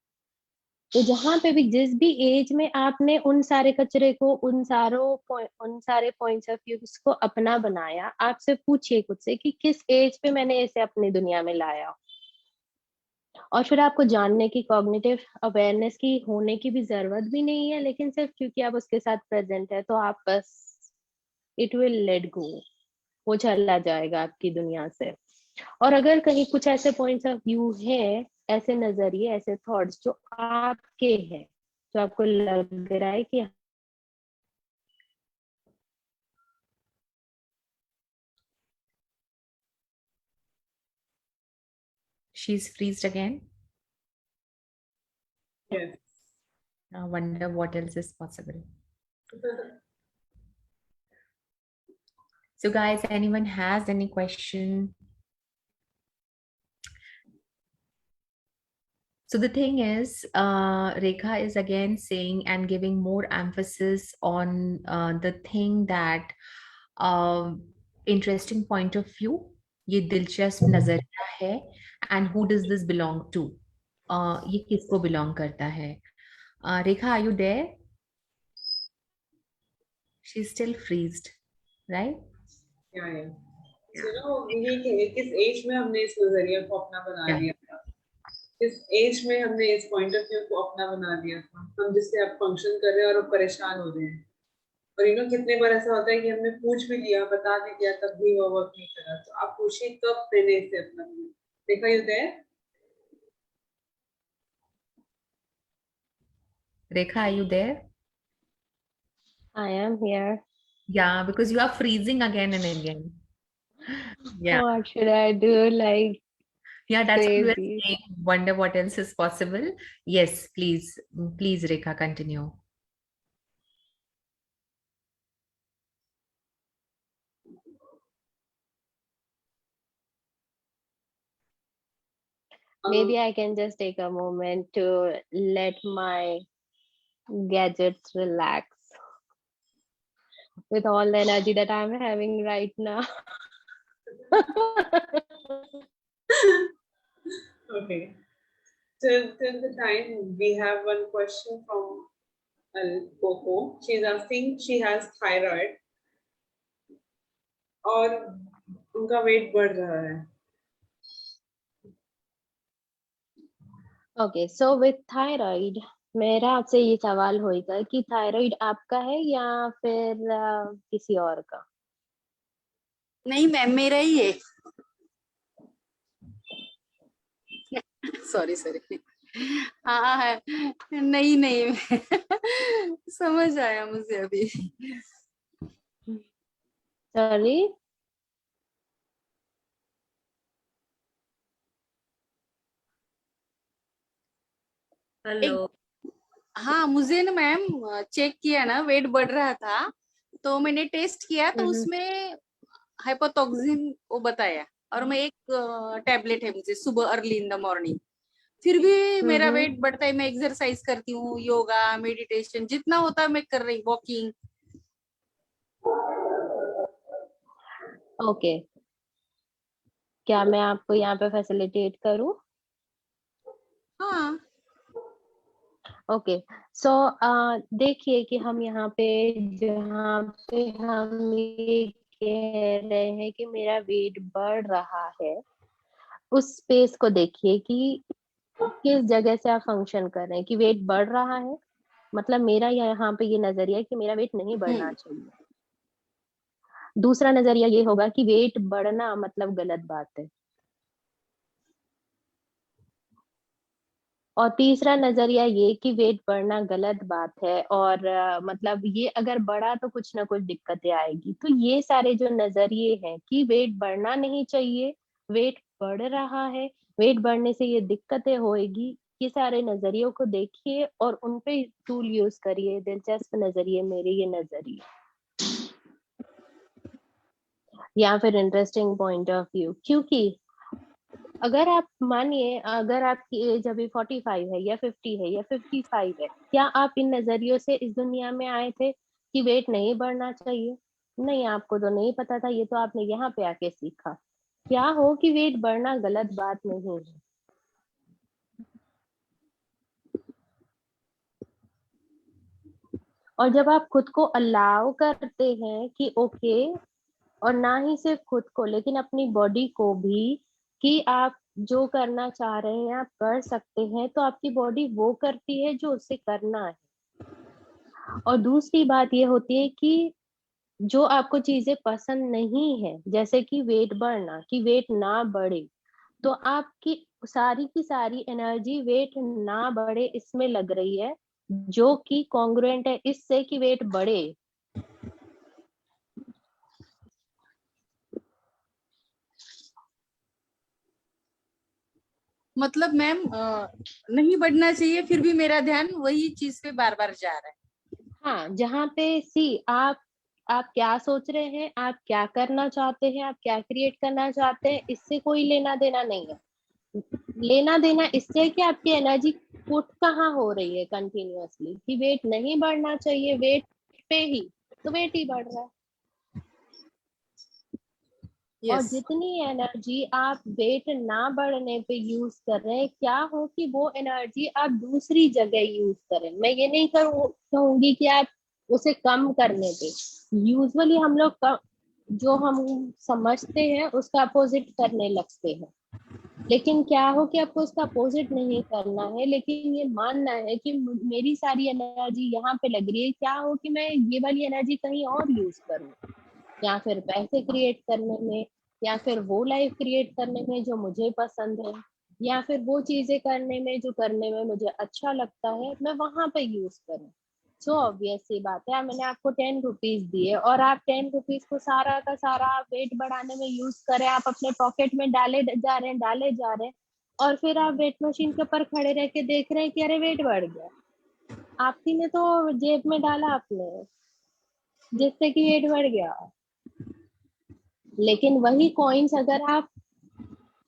तो जहाँ पे भी, जिस भी एज में आपने उन सारे कचरे को, उन सारे पॉइंट्स ऑफ व्यूज को अपना बनाया, आपसे पूछिए खुद से कि किस एज पे मैंने इसे अपनी दुनिया में लाया। और फिर आपको जानने की, कॉग्निटिव अवेयरनेस की होने की भी जरूरत भी नहीं है, लेकिन सिर्फ क्योंकि आप उसके साथ प्रेजेंट है, तो आप बस, इट विल लेट गो, वो चला जाएगा आपकी दुनिया से। और अगर कहीं कुछ ऐसे पॉइंट्स ऑफ व्यू है, ऐसे नजरिए, ऐसे थॉट्स जो आपके हैं, जो आपको लग रहा है कि She's freezed again. Yes. I wonder what else is possible. So, guys, anyone has any question? So the thing is, Rekha is again saying and giving more emphasis on the thing that interesting point of view, ये दिलचस्प नजरिया है, and who does this belong to? ये किसको belong करता है? Rekha, are you there? She's still freezed, right? Yeah, yeah. So, ये किस एज में हमने इस नजरिया को अपना बना Yeah. लिया था, किस एज में हमने इस पॉइंट ऑफ व्यू को अपना बना लिया था, हम जिससे अब फंक्शन कर रहे हैं और अब परेशान हो रहे हैं। और कितने बार ऐसा होता है कि हमने पूछ भी लिया, बता भी दिया, तब भी वो वर्क नहीं करा। तो आप पूछिए कब मैंने इसे अपना बना। देखा युद्ध है। Rekha, are you there? I am here. Yeah, because you are freezing again and again. Yeah. What should I do? Like Yeah, that's what we were crazy. saying. Wonder what else is possible. Yes, please, please, Rekha, continue. Maybe I can just take a moment to let my gadgets relax with all the energy that I'm having right now. Okay. Till the time we have one question from Coco. She's asking, she has thyroid और उनका wait बढ़ रहा है। Okay, so with thyroid, मेरा आपसे ये सवाल होगा कि थायराइड आपका है या फिर किसी और का? नहीं मैम, मेरा ही है। Sorry sorry. हाँ है, नहीं नहीं समझ आया मुझे अभी। सॉरी। एक, हेलो। हाँ मुझे ना मैम चेक किया ना, वेट बढ़ रहा था तो मैंने टेस्ट किया तो हम्म उसमें हाइपोटॉक्सिन वो बताया, और मैं एक टैबलेट है मुझे सुबह अर्ली इन द मॉर्निंग, फिर भी मेरा हम्म। वेट बढ़ता है। मैं एक्सरसाइज करती हूँ, योगा मेडिटेशन जितना होता है मैं कर रही, वॉकिंग। ओके, क्या मैं आपको यहाँ पे फैसिलिटेट करूँ? हाँ। ओके, सो देखिए कि हम यहाँ पे, जहाँ पे हम ये कह रहे हैं कि मेरा वेट बढ़ रहा है, उस स्पेस को देखिए कि किस जगह से आप फंक्शन कर रहे हैं कि वेट बढ़ रहा है। मतलब मेरा यहाँ पे ये नजरिया है कि मेरा वेट नहीं बढ़ना हम्म। चाहिए। दूसरा नजरिया ये होगा कि वेट बढ़ना मतलब गलत बात है। और तीसरा नजरिया ये कि वेट बढ़ना गलत बात है, और मतलब ये अगर बढ़ा तो कुछ ना कुछ दिक्कतें आएगी। तो ये सारे जो नजरिए हैं कि वेट बढ़ना नहीं चाहिए, वेट बढ़ रहा है, वेट बढ़ने से ये दिक्कतें होएगी, ये सारे नजरियों को देखिए और उन पे टूल यूज करिए। दिलचस्प नजरिए मेरे ये नजरिए, या फिर इंटरेस्टिंग पॉइंट ऑफ व्यू। क्योंकि अगर आप मानिए, अगर आपकी एज अभी 45 है या 50 है या 55 है, क्या आप इन नजरियों से इस दुनिया में आए थे कि वेट नहीं बढ़ना चाहिए? नहीं, आपको तो नहीं पता था, ये तो आपने यहाँ पे आके सीखा। क्या हो कि वेट बढ़ना गलत बात नहीं है। और जब आप खुद को अलाउ करते हैं कि ओके, और ना ही सिर्फ खुद को लेकिन अपनी बॉडी को भी, कि आप जो करना चाह रहे हैं आप कर सकते हैं, तो आपकी बॉडी वो करती है जो उसे करना है। और दूसरी बात ये होती है कि जो आपको चीजें पसंद नहीं है, जैसे कि वेट बढ़ना, कि वेट ना बढ़े, तो आपकी सारी की सारी एनर्जी वेट ना बढ़े इसमें लग रही है, जो कि कॉन्ग्रुएंट है इससे कि वेट बढ़े। मतलब मैम नहीं बढ़ना चाहिए, फिर भी मेरा ध्यान वही चीज पे बार बार जा रहा है। हाँ, जहाँ पे सी आप क्या सोच रहे हैं, आप क्या करना चाहते हैं, आप क्या क्रिएट करना चाहते हैं, इससे कोई लेना देना नहीं है। लेना देना इससे है कि आपकी एनर्जी पुट कहाँ हो रही है कंटिन्यूअसली, कि वेट नहीं बढ़ना चाहिए, वेट पे ही, तो वेट ही बढ़ रहा है। और यस। जितनी एनर्जी आप वेट ना बढ़ने पे यूज कर रहे हैं, क्या हो कि वो एनर्जी आप दूसरी जगह यूज करें। मैं ये नहीं कहूंगी कि आप उसे कम करने पे, यूजुअली हम लोग जो हम समझते हैं उसका अपोजिट करने लगते हैं। लेकिन क्या हो कि आपको उसका अपोजिट नहीं करना है, लेकिन ये मानना है कि मेरी सारी एनर्जी यहाँ पे लग रही है, क्या हो कि मैं ये वाली एनर्जी कहीं और यूज करूँ, या फिर पैसे क्रिएट करने में, या फिर वो लाइफ क्रिएट करने में जो मुझे पसंद है, या फिर वो चीजें करने में जो करने में मुझे अच्छा लगता है, मैं वहां पे यूज करूँ। सो ऑब्वियस सी बात है, मैंने आपको 10 रुपीज दिए और आप 10 रुपीज को सारा का सारा आप वेट बढ़ाने में यूज करें, आप अपने पॉकेट में डाले जा रहे हैं, डाले जा रहे हैं, और फिर आप वेट मशीन के ऊपर खड़े रह के देख रहे हैं कि अरे वेट बढ़ गया। आपकी ने तो जेब में डाला आपने, जिससे कि वेट बढ़ गया। लेकिन वही कॉइन्स अगर आप,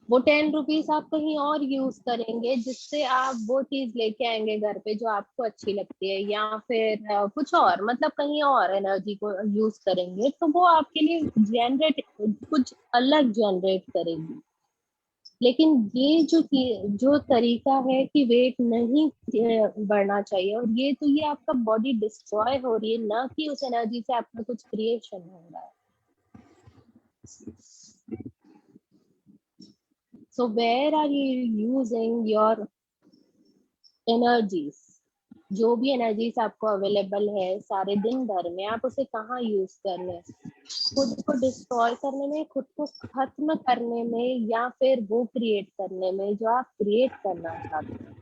वो 10 रुपीज आप कहीं और यूज करेंगे, जिससे आप वो चीज लेके आएंगे घर पे जो आपको अच्छी लगती है, या फिर कुछ और, मतलब कहीं और एनर्जी को यूज करेंगे, तो वो आपके लिए जनरेट, कुछ अलग जनरेट करेगी। लेकिन ये जो तरीका है कि वेट नहीं बढ़ना चाहिए, और ये आपका बॉडी डिस्ट्रॉय हो रही है, ना कि उस एनर्जी से आपका कुछ क्रिएशन हो रहा है। So where are you using your energies? जो भी एनर्जीज आपको अवेलेबल है सारे दिन भर में, आप उसे कहाँ यूज कर रहे हैं? खुद को डिस्ट्रॉय करने में, खुद को खत्म करने में, या फिर वो क्रिएट करने में जो आप क्रिएट करना चाहते हैं?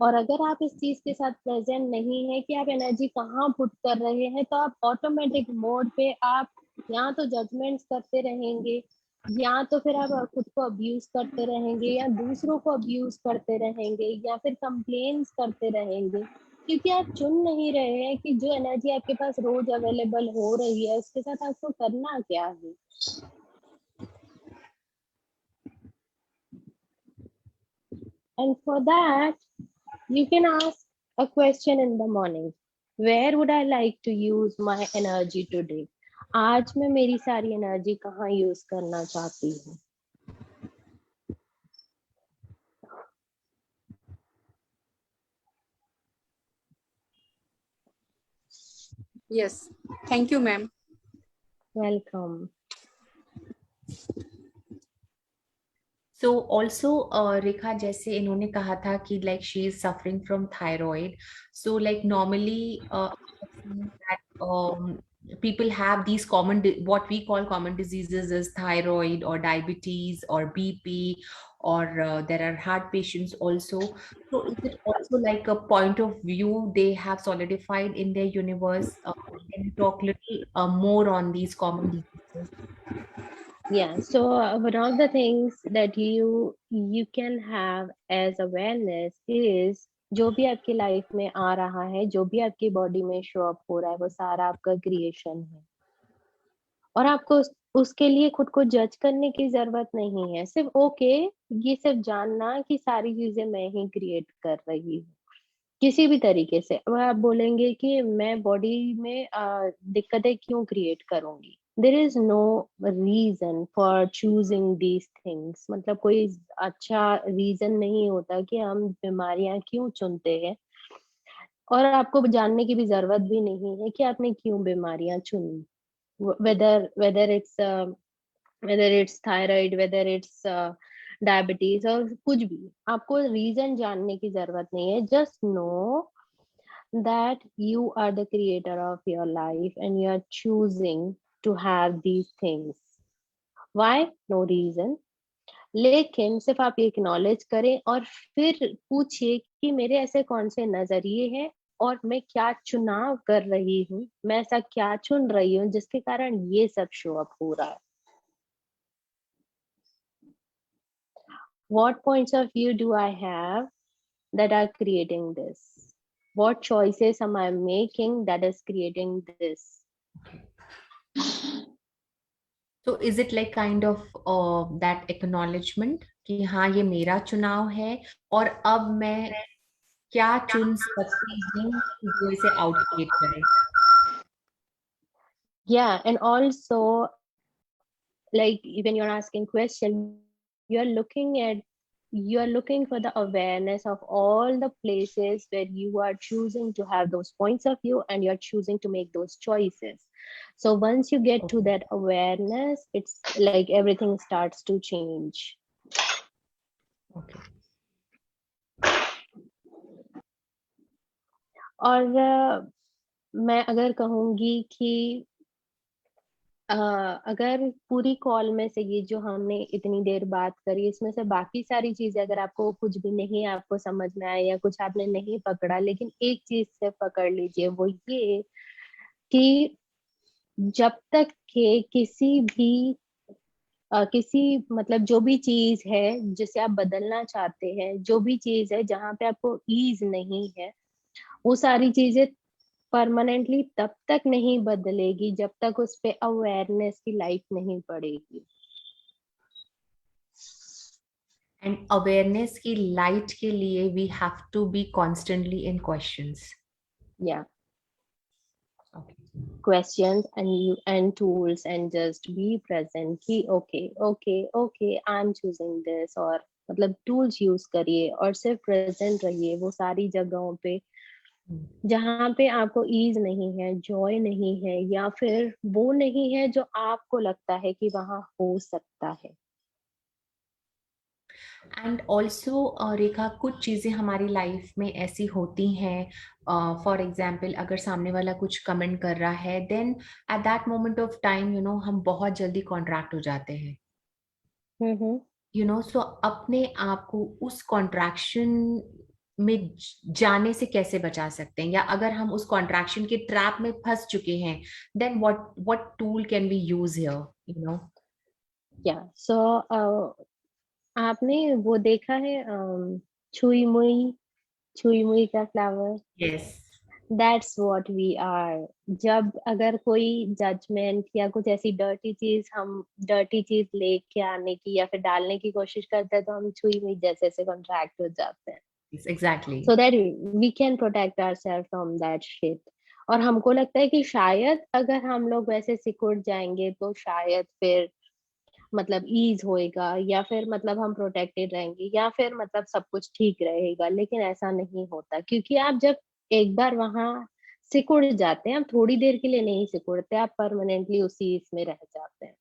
और अगर आप इस चीज के साथ प्रेजेंट नहीं है कि आप एनर्जी कहाँ पुट कर रहे हैं, तो आप ऑटोमेटिक मोड पे आप या तो जजमेंट्स करते रहेंगे, या तो फिर आप खुद को अब्यूज करते रहेंगे, या दूसरों को अब्यूज करते रहेंगे, या फिर कंप्लेन्स करते रहेंगे, क्योंकि आप चुन नहीं रहे हैं कि जो एनर्जी आपके पास रोज अवेलेबल हो रही है उसके साथ आपको करना क्या है. And for that, you can ask a question in the morning. Where would I like to use my energy today? आज मैं मेरी सारी एनर्जी कहाँ यूज करना चाहती हूँ. Yes. Thank you, ma'am. Welcome. So also Rekha, जैसे इन्होंने कहा था कि like she is suffering from thyroid. So like normally I've seen that people have these what we call common diseases is thyroid or diabetes or BP, or there are heart patients also. So is it also like a point of view they have solidified in their universe? Can you talk little more on these common diseases? Yeah, so one of the things that you can have as awareness is जो भी आपकी life में आ रहा है, जो भी आपकी body में शो अप हो रहा है, वो सारा आपका क्रिएशन है. और आपको उसके लिए खुद को जज करने की जरूरत नहीं है. सिर्फ ये सिर्फ जानना कि सारी चीजें मैं ही क्रिएट कर रही हूँ किसी भी तरीके से. अब आप बोलेंगे कि मैं बॉडी में दिक्कतें क्यों क्रिएट करूंगी. There is no reason for choosing these things. मतलब कोई अच्छा रीजन नहीं होता कि हम बीमारियां क्यों चुनते हैं, और आपको जानने की भी जरूरत भी नहीं है कि आपने क्यों बीमारियां चुनी. whether it's thyroid, whether it's diabetes और कुछ भी, आपको रीजन जानने की जरूरत नहीं है. just know that you are the creator of your life and you are choosing to have these things. why? no reason. लेकिन सिर्फ आप ये एक्नॉलेज करें और फिर पूछिए कि मेरे ऐसे कौन से नजरिए हैं और मैं क्या चुनाव कर रही हूँ, मैं ऐसा क्या चुन रही हूँ जिसके कारण ये सब शो अप हो रहा है. What points of view do I have that are creating this? What choices am I making that is creating this? So is it like kind of that acknowledgement कि हाँ ये मेरा चुनाव है और अब मैं क्या चुन सकती हूँ जो इसे आउटस्टेट करे. Yeah, and also like when you're asking question, you're looking for the awareness of all the places where you are choosing to have those points of view and you're choosing to make those choices. So once you get to that awareness, it's like everything starts to change. Okay. और मैं अगर कहूंगी कि अगर पूरी call में से ये जो हमने इतनी देर बात करी, इसमें से बाकी सारी चीजें अगर आपको कुछ भी नहीं आपको समझ में आया या कुछ आपने नहीं पकड़ा, लेकिन एक चीज से पकड़ लीजिए, वो ये कि जब तक के किसी मतलब जो भी चीज है जिसे आप बदलना चाहते हैं, जो भी चीज है जहाँ पे आपको ईज नहीं है, वो सारी चीजें परमानेंटली तब तक नहीं बदलेगी जब तक उस पे अवेयरनेस की लाइट नहीं पड़ेगी. And awareness की light के लिए we have to be constantly in questions. Yeah. Okay. Questions and tools and just be present कि okay I'm choosing this, और मतलब tools यूज करिए और सिर्फ प्रेजेंट रहिए वो सारी जगहों पे जहाँ पे आपको ईज नहीं है, जॉय नहीं है, या फिर वो नहीं है जो आपको लगता है कि वहां हो सकता है. एंड ऑल्सो रेखा, कुछ चीजें हमारी लाइफ में ऐसी होती हैं, फॉर एग्जाम्पल अगर सामने वाला कुछ कमेंट कर रहा है, then at that moment of time हम बहुत जल्दी कॉन्ट्रैक्ट हो जाते हैं. हम्म. सो अपने आप को उस कॉन्ट्रैक्शन में जाने से कैसे बचा सकते हैं, या अगर हम उस कॉन्ट्रैक्शन के ट्रैप में फंस चुके हैं, then what tool can we use here, you know? या सो आपने वो देखा है छुई मुई, छुई मुई का flower? Yes. That's what we are. जब अगर कोई जजमेंट या कुछ ऐसी डर्टी चीज लेके आने की या फिर डालने की कोशिश करते हैं, तो हम छुई मुई जैसे से कॉन्ट्रैक्ट हो जाते हैं, exactly. so that we can protect ourselves from that shit. और हमको लगता है कि शायद अगर हम लोग वैसे सिकुड़ जाएंगे तो शायद फिर मतलब ईज होएगा, या फिर मतलब हम प्रोटेक्टेड रहेंगे, या फिर मतलब सब कुछ ठीक रहेगा। लेकिन ऐसा नहीं होता, क्योंकि आप जब एक बार वहां सिकुड़ जाते हैं, आप थोड़ी देर के लिए नहीं सिकुड़ते, आप परमानेंटली उसी इसमें रह जाते हैं।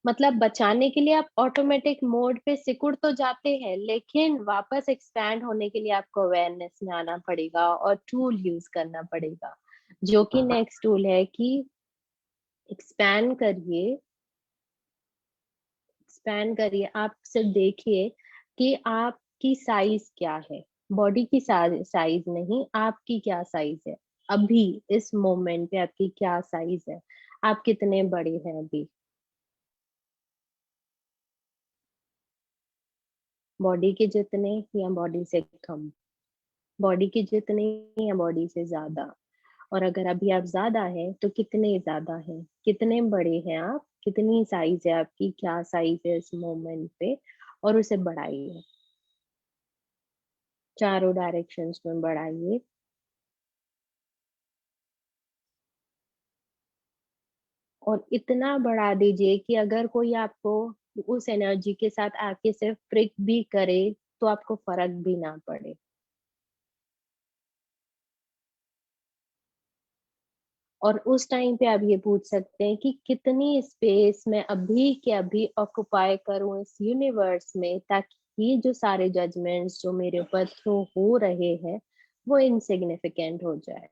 मतलब बचाने के लिए आप ऑटोमेटिक मोड पे सिकुड़ तो जाते हैं, लेकिन वापस एक्सपैंड होने के लिए आपको अवेयरनेस में आना पड़ेगा और टूल यूज करना पड़ेगा, जो कि नेक्स्ट टूल है कि एक्सपैंड करिए। एक्सपैंड करिए, आप सिर्फ देखिए कि आपकी साइज क्या है, बॉडी की साइज नहीं, आपकी क्या साइज है अभी इस मोमेंट पे, आपकी क्या साइज है, आप कितने बड़े हैं अभी, बॉडी के जितने या बॉडी से कम, बॉडी के जितने या बॉडी से ज्यादा। और अगर अभी आप ज्यादा है तो कितने ज्यादा है, कितने बड़े हैं आप, कितनी साइज है आपकी, क्या साइज है इस मोमेंट पे, और उसे बढ़ाइए, चारों डायरेक्शंस में बढ़ाइए। और इतना बढ़ा दीजिए कि अगर कोई आपको उस एनर्जी के साथ आके सिर्फ प्रिक भी करे तो आपको फर्क भी ना पड़े। और उस टाइम पे आप ये पूछ सकते हैं कि कितनी स्पेस मैं अभी के अभी ऑक्युपाई करूं इस यूनिवर्स में, ताकि ये जो सारे जजमेंट्स जो मेरे ऊपर थ्रो हो रहे हैं वो इनसिग्निफिकेंट हो जाए।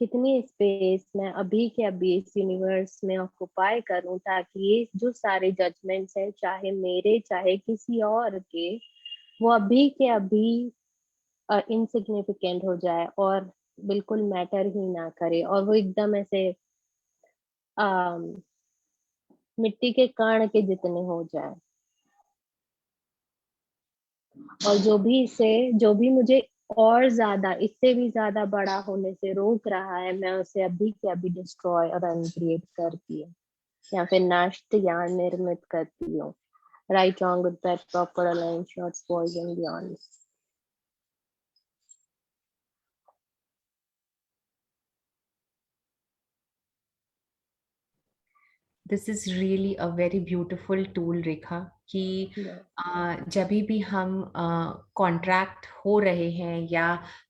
कितनी स्पेस मैं अभी के अभी इस यूनिवर्स में ऑक्युपाई करूं, ताकि ये जो सारे जजमेंट्स हैं, चाहे मेरे चाहे किसी और के, वो अभी के अभी इनसिग्निफिकेंट हो जाए और बिल्कुल मैटर ही ना करे, और वो एकदम ऐसे अम, मिट्टी के कण के जितने हो जाए। और जो भी मुझे और ज्यादा, इससे भी ज्यादा बड़ा होने से रोक रहा है, मैं उसे अभी के अभी डिस्ट्रॉय और अनक्रिएट करती हूँ, या फिर नष्ट या निर्मित करती हूँ। Right, wrong, good, bad, proper, align, shorts, poison, beyond. This is really a very beautiful tool, Rekha, कि जब भी हम कॉन्ट्रैक्ट हो रहे हैं या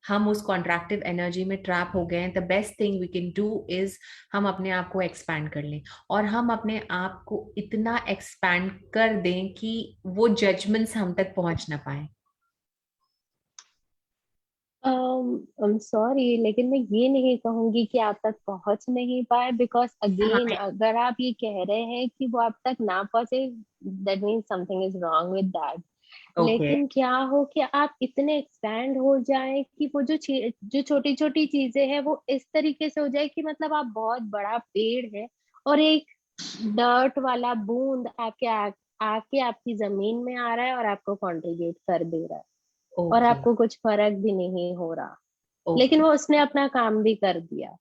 हम उस कॉन्ट्रैक्टिव एनर्जी में ट्रैप हो गए हैं, the best thing we can do is हम अपने आप को एक्सपैंड कर लें, और हम अपने आप को इतना एक्सपैंड कर दें कि वो जजमेंट्स हम तक पहुंच ना पाए। सॉरी, लेकिन मैं ये नहीं कहूंगी कि आप तक पहुंच नहीं पाए, बिकॉज हाँ। अगेन अगर आप ये कह रहे हैं कि वो आप तक ना पहुंचे, that means something is wrong with that. Okay. लेकिन क्या हो कि आप इतने एक्सपैंड हो जाए कि वो जो छोटी छोटी चीजें हैं वो इस तरीके से हो जाए कि मतलब आप बहुत बड़ा पेड़ है और एक डर्ट वाला बूंद आके आपकी जमीन में आ रहा है और आपको कॉन्ट्रीब्यूट कर दे रहा है, और ओके। आपको कुछ फर्क भी नहीं हो रहा, लेकिन ओके। वो उसने अपना काम भी कर दिया।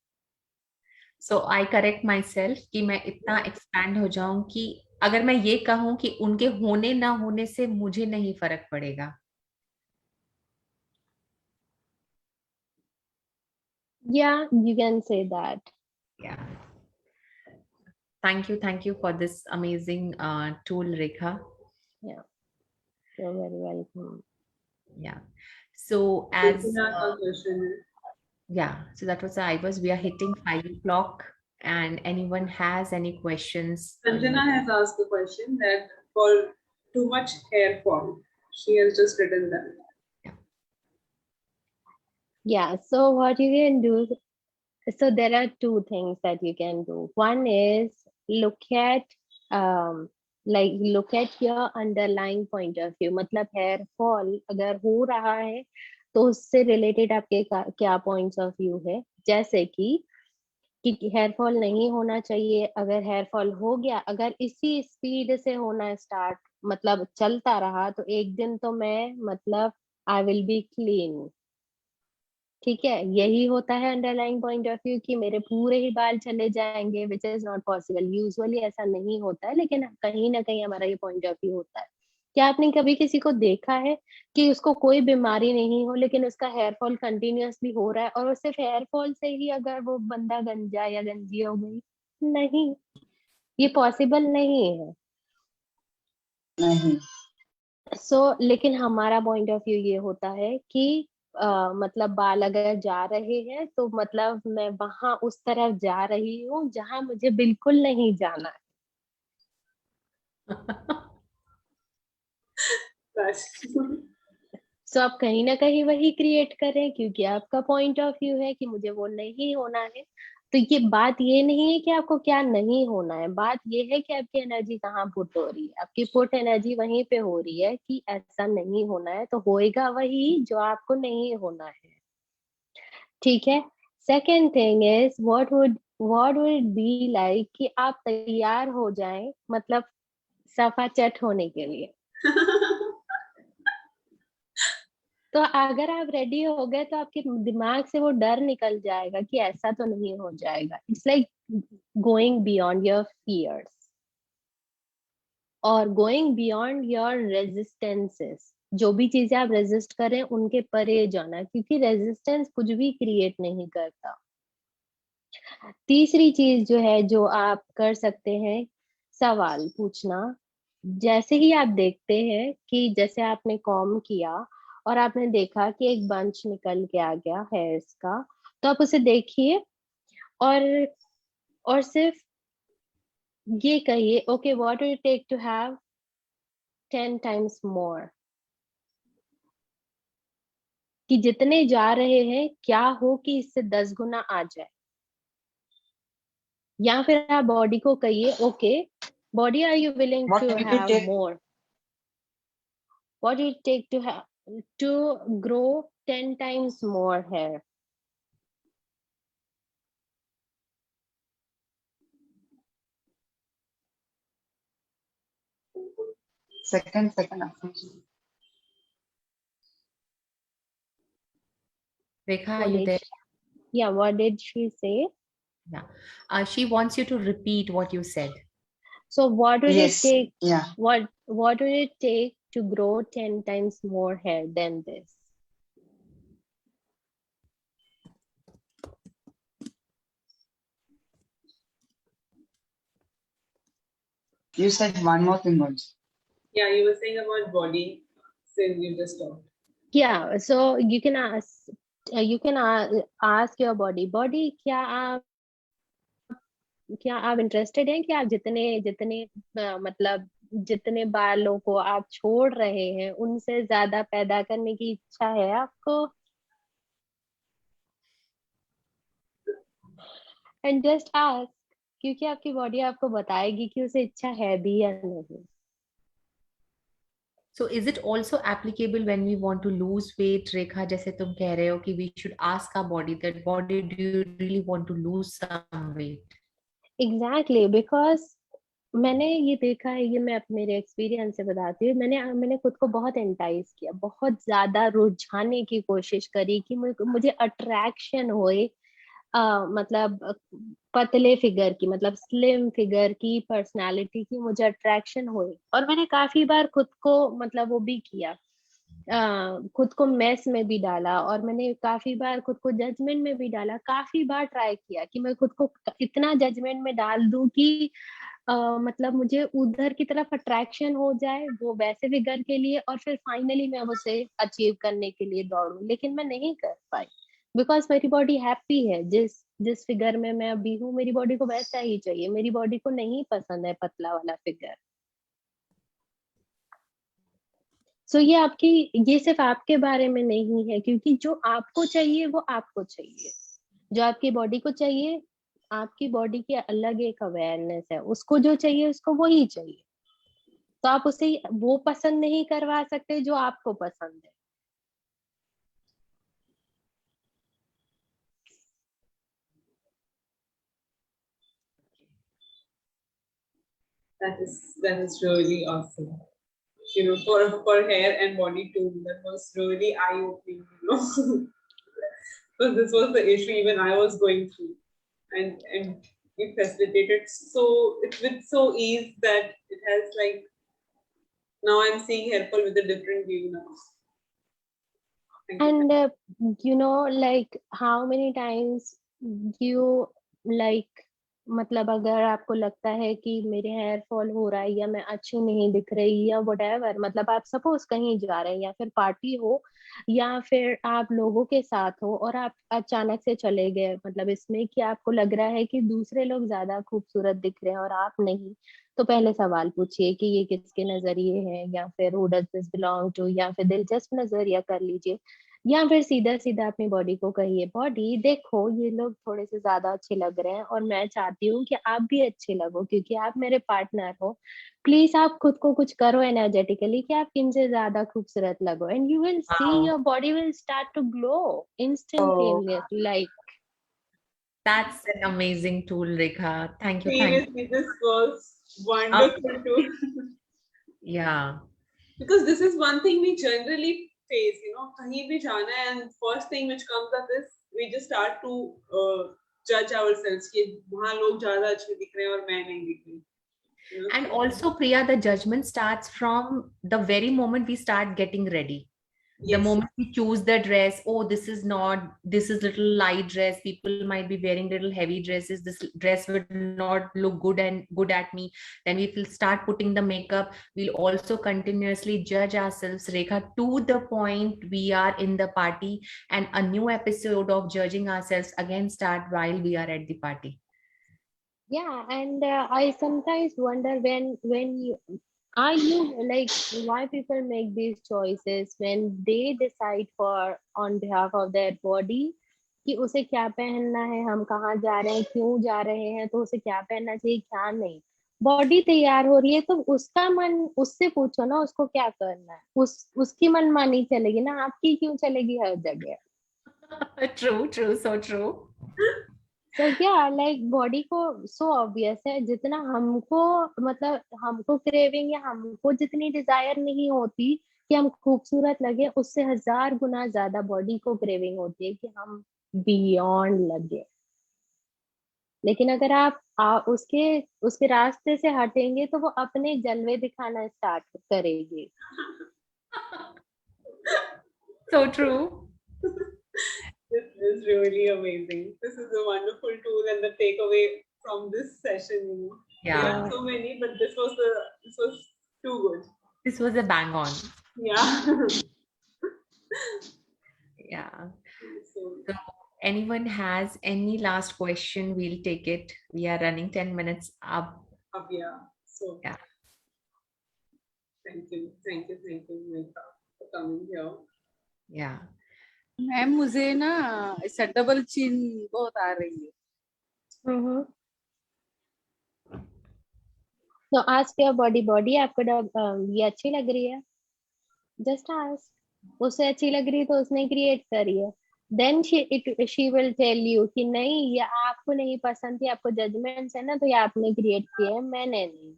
सो आई करेक्ट माई सेल्फ कि मैं इतना एक्सपैंड हो जाऊं कि अगर मैं ये कहूं कि उनके होने ना होने से मुझे नहीं फर्क पड़ेगा। Yeah you can say that. Yeah, thank you for this amazing tool, Rekha. Yeah, you are very welcome. Yeah. So as Krishna का question है. yeah, so that was I was we are hitting 5 o'clock, and anyone has any questions? Sanjana has asked the question that for too much hair fall. She has just written that. Yeah, so what you can do, So there are two things that you can do. One is look at look at your underlying point of view. मतलब hair fall अगर हो रहा है तो उससे related आपके क्या points of view है, जैसे कि हेयर फॉल नहीं होना चाहिए। अगर हेयर फॉल हो गया, अगर इसी स्पीड से होना स्टार्ट मतलब चलता रहा, तो एक दिन तो मैं मतलब आई विल बी क्लीन। ठीक है, यही होता है अंडरलाइंग पॉइंट ऑफ व्यू कि मेरे पूरे ही बाल चले जाएंगे, which is not possible. Usually ऐसा नहीं होता है, लेकिन कहीं ना कहीं हमारा ये पॉइंट ऑफ व्यू होता है। क्या आपने कभी किसी को देखा है कि उसको कोई बीमारी नहीं हो लेकिन उसका हेयर फॉल कंटिन्यूअसली हो रहा है, और सिर्फ हेयर फॉल से ही अगर वो बंदा गंजा या गंजी हो गई? नहीं, ये पॉसिबल नहीं है। नहीं। लेकिन हमारा पॉइंट ऑफ व्यू ये होता है कि मतलब बाल अगर जा रहे हैं तो मतलब मैं वहां उस तरफ जा रही हूँ जहां मुझे बिल्कुल नहीं जाना है। आप कहीं ना कहीं वही क्रिएट करें, क्योंकि आपका पॉइंट ऑफ व्यू है कि मुझे वो नहीं होना है। तो ये बात ये नहीं है कि आपको क्या नहीं होना है, बात ये है कि आपकी एनर्जी कहाँ पुट हो रही है। आपकी पुट एनर्जी वहीं पे हो रही है कि ऐसा नहीं होना है, तो होएगा वही जो आपको नहीं होना है। ठीक है। Second thing is what would be like कि आप तैयार हो जाएं मतलब सफा चट होने के लिए। तो अगर आप रेडी हो गए तो आपके दिमाग से वो डर निकल जाएगा कि ऐसा तो नहीं हो जाएगा। It's like going beyond your fears और गोइंग बियॉन्ड योर रेजिस्टेंसेस। जो भी चीजें आप रेजिस्ट करें उनके परे जाना, क्योंकि रेजिस्टेंस कुछ भी क्रिएट नहीं करता। तीसरी चीज जो है जो आप कर सकते हैं, सवाल पूछना। जैसे ही आप देखते हैं कि जैसे आपने कॉम किया और आपने देखा कि एक बंच निकल के आ गया हेयर्स का, तो आप उसे देखिए और सिर्फ ये कहिए, okay what will it take to have 10 times more। कि जितने जा रहे हैं क्या हो कि इससे 10 गुना आ जाए। या फिर आप बॉडी को कहिए, okay body are you willing What to will it have take? More? What will it take to have to grow 10 times more hair? Second. Rekha, are What you did there? what did she say? Yeah. She wants you to repeat what you said. So what will it Yes. take? Yeah. What will it take to grow 10 times more hair than this? You said one more thing also. Yeah, you were saying about body since you just talked. Yeah, so you can ask your body, क्या आप interested हैं कि आप जितने जितने मतलब जितने बालों को आप छोड़ रहे हैं उनसे ज्यादा पैदा करने की इच्छा है आपको? एंड जस्ट आस्क, क्योंकि आपकी बॉडी आपको बताएगी कि उसे इच्छा है भी या नहीं। So is it also applicable when we want to lose weight, Rekha? जैसे तुम कह रहे हो कि we should ask our body that body, do you really want to lose some weight? Exactly, because मैंने ये देखा है, ये मैं अपने मेरे एक्सपीरियंस से बताती हूँ। मैंने खुद को बहुत एंटाइज किया, बहुत ज्यादा रुझाने की कोशिश करी कि मुझे अट्रैक्शन होए मतलब पतले फिगर की, मतलब स्लिम फिगर की, पर्सनालिटी की मुझे अट्रैक्शन होए। और मैंने काफी बार खुद को मतलब वो भी किया, खुद को मेस में भी डाला, और मैंने काफी बार खुद को जजमेंट में भी डाला। काफी बार ट्राई किया कि मैं खुद को इतना जजमेंट में डाल दूं कि मतलब मुझे उधर की तरफ अट्रैक्शन हो जाए वो वैसे फिगर के लिए, और फिर फाइनली मैं उसे अचीव करने के लिए दौड़ूं। लेकिन मैं नहीं कर पाई, बिकॉज मेरी बॉडी हैप्पी है जिस जिस फिगर में मैं अभी हूँ। मेरी बॉडी को वैसा ही चाहिए, मेरी बॉडी को नहीं पसंद है पतला वाला फिगर। सो ये सिर्फ आपके बारे में नहीं है, क्योंकि जो आपको चाहिए वो आपको चाहिए। जो आपकी बॉडी को चाहिए, आपकी बॉडी की अलग एक अवेयरनेस है, उसको जो चाहिए उसको वही चाहिए। तो आप उसे वो पसंद नहीं करवा सकते जो आपको पसंद है। That is really awesome. You know, for hair and body too, that was really eye opening. You know, because this was the issue even I was going through, and it facilitated so it's with so ease that it has like now I'm seeing hair fall with a different view now. Thank you. And like how many times you like, मतलब अगर आपको लगता है कि मेरे hair fall हो रहा है या मैं अच्छी नहीं दिख रही या whatever, मतलब आप सपोज कहीं जा रहे हैं या फिर पार्टी हो या फिर आप लोगों के साथ हो और आप अचानक से चले गए, मतलब इसमें कि आपको लग रहा है कि दूसरे लोग ज्यादा खूबसूरत दिख रहे हैं और आप नहीं, तो पहले सवाल पूछिए कि ये किसके नजरिए हैं, या फिर who does this belong to, या फिर दिलचस्प नजरिया कर लीजिए, या फिर सीधा सीधा अपनी बॉडी को कहिए, बॉडी देखो ये लोग थोड़े से ज्यादा अच्छे लग रहे हैं और मैं चाहती हूँ कि आप भी अच्छे लगो क्योंकि आप मेरे पार्टनर हो। प्लीज आप खुद को कुछ करो एनर्जेटिकली कि आप इनसे ज्यादा खूबसूरत लगो, and you will see Wow, your body will start to glow Oh, instantaneously like. that's an amazing tool, Rekha. Thank you, thank Seriously, this was you. wonderful too. Yeah. Because this is one thing we generally face, you know, kahin bhi jana hai and first thing which comes up is we just start to judge ourselves कि वहाँ लोग ज़्यादा अच्छे दिख रहे हैं और मैं नहीं दिख रही. You know? And also, Priya, the judgment starts from the very moment we start getting ready. The Yes. moment we choose the dress, oh, this is little light dress. People might be wearing little heavy dresses. This dress would not look good at me. Then we will start putting the makeup. We'll also continuously judge ourselves, Rekha, to the point we are in the party, and a new episode of judging ourselves again start while we are at the party. Yeah, and I sometimes wonder when you are you like why people make these choices when they decide for on behalf of their body कि उसे क्या पहनना है, हम कहाँ जा रहे हैं, क्यों जा रहे हैं, तो उसे क्या पहनना चाहिए क्या नहीं। बॉडी तैयार हो रही है तो उसका मन, उससे पूछो ना उसको क्या करना है, उसकी मनमानी चलेगी ना, आपकी क्यों चलेगी हर जगह। True, true, so true. तो क्या लाइक बॉडी को सो ऑब्वियस है, जितना हमको मतलब हमको क्रेविंग या हमको जितनी डिजायर नहीं होती कि हम खूबसूरत लगे, उससे 1000 गुना ज्यादा बॉडी को क्रेविंग होती है कि हम बियॉन्ड लगे। लेकिन अगर आप उसके उसके रास्ते से हटेंगे तो वो अपने जलवे दिखाना स्टार्ट करेगी। So true. This is really amazing. This is a wonderful tool and the takeaway from this session. You know, there Yeah, are so many, but this was too good. this was a bang on. Yeah. Yeah. So, So, anyone has any last question, we'll take it. We are running 10 minutes up. yeah. So Yeah. thank you, Megha, for coming here. Yeah. Ma'am मुझे ना ऐसा double chin बहुत आ रही है। तो आज क्या body body आपको ये अच्छी लग रही है, जस्ट आस्क, उसे अच्छी लग रही है तो उसने क्रिएट करी है, then she will tell you कि नहीं ये आपको नहीं पसंद थी, आपको जजमेंट्स है ना तो ये आपने क्रिएट किए हैं, मैंने नहीं।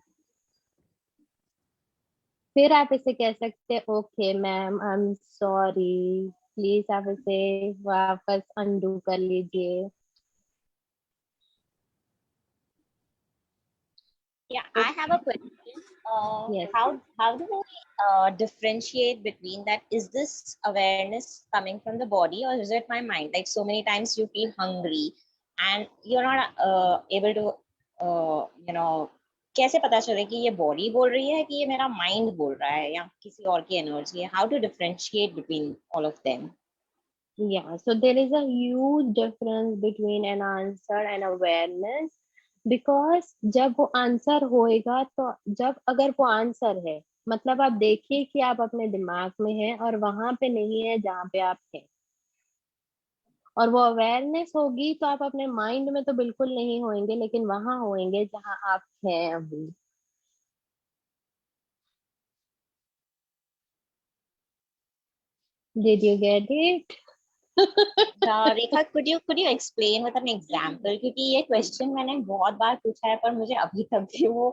फिर आप इसे कह सकते okay ma'am I am sorry, please आप इसे वापस अनडू कर लीजिए। Yeah, I have a question. Yes. How do we differentiate between that? Is this awareness coming from the body or is it my mind? Like so many times you feel hungry and you're not able to, कैसे पता चले कि ये body बोल रही है कि ये मेरा माइंड बोल रहा है या किसी और की एनर्जी है? How to differentiate between all of them? Yeah, so there is a huge difference between an answer and awareness, because जब वो आंसर होएगा तो जब अगर वो आंसर है मतलब आप देखिए कि आप अपने दिमाग में हैं और वहां पे नहीं है जहाँ पे आप हैं। और वो अवेयरनेस होगी तो आप अपने माइंड में तो बिल्कुल नहीं होंगे, लेकिन वहां होंगे जहां आप हैं अभी। Did you get it? Rekha, could you explain with an example, क्योंकि ये क्वेश्चन मैंने बहुत बार पूछा है पर मुझे अभी तक भी वो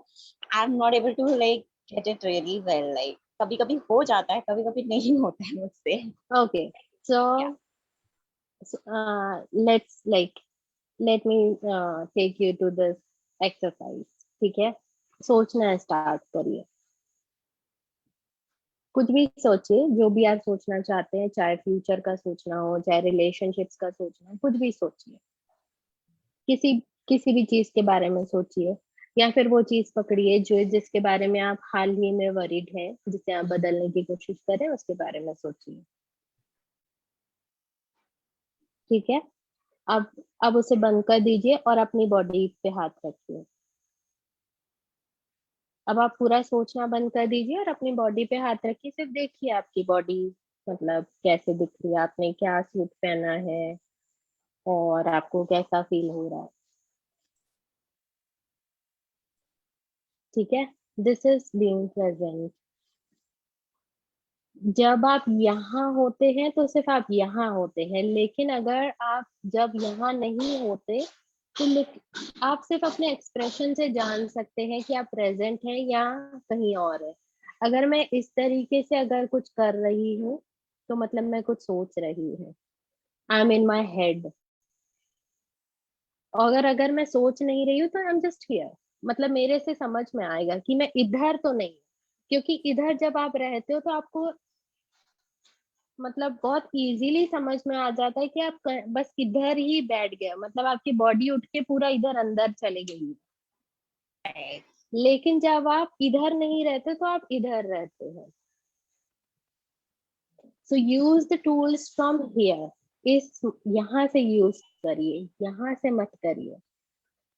I am not able to like get it really well. Like कभी कभी हो जाता है, कभी कभी नहीं होता है मुझसे। Okay, so Yeah. Let's like let me take you to this exercise. ठीक है, सोचना स्टार्ट करिए। कुछ भी सोचिए, जो भी आप सोचना चाहते हैं, चाहे फ्यूचर का सोचना हो, चाहे रिलेशनशिप्स का सोचना हो, कुछ भी सोचिए। किसी किसी भी चीज के बारे में सोचिए, या फिर वो चीज पकड़िए जो जिसके बारे में आप हाल ही में वरीड है, जिसे आप बदलने की कोशिश करें, उसके बारे में सोचिए। ठीक है, अब उसे बंद कर दीजिए और अपनी बॉडी पे हाथ रखिए। अब आप पूरा सोचना बंद कर दीजिए और अपनी बॉडी पे हाथ रखिए। सिर्फ देखिए आपकी बॉडी मतलब कैसे दिख रही है, आपने क्या सूट पहना है और आपको कैसा फील हो रहा है। ठीक है, दिस इज बीइंग प्रेजेंट। जब आप यहाँ होते हैं तो सिर्फ आप यहाँ होते हैं, लेकिन अगर आप जब यहाँ नहीं होते तो आप सिर्फ अपने एक्सप्रेशन से जान सकते हैं कि आप प्रेजेंट हैं या कहीं और है। अगर मैं इस तरीके से अगर कुछ कर रही हूँ तो मतलब मैं कुछ सोच रही हूँ, I am in my head. और अगर मैं सोच नहीं रही हूँ तो आई एम जस्ट हियर, मतलब मेरे से समझ में आएगा कि मैं इधर तो नहीं। क्योंकि इधर जब आप रहते हो तो आपको मतलब बहुत इजीली समझ में आ जाता है कि आप बस इधर ही बैठ गए, मतलब आपकी बॉडी उठ के पूरा इधर अंदर चले गई। Right. लेकिन जब आप इधर नहीं रहते तो आप इधर रहते हैं। So use the tools from here. इस यहाँ से यूज करिए, यहाँ से मत करिए।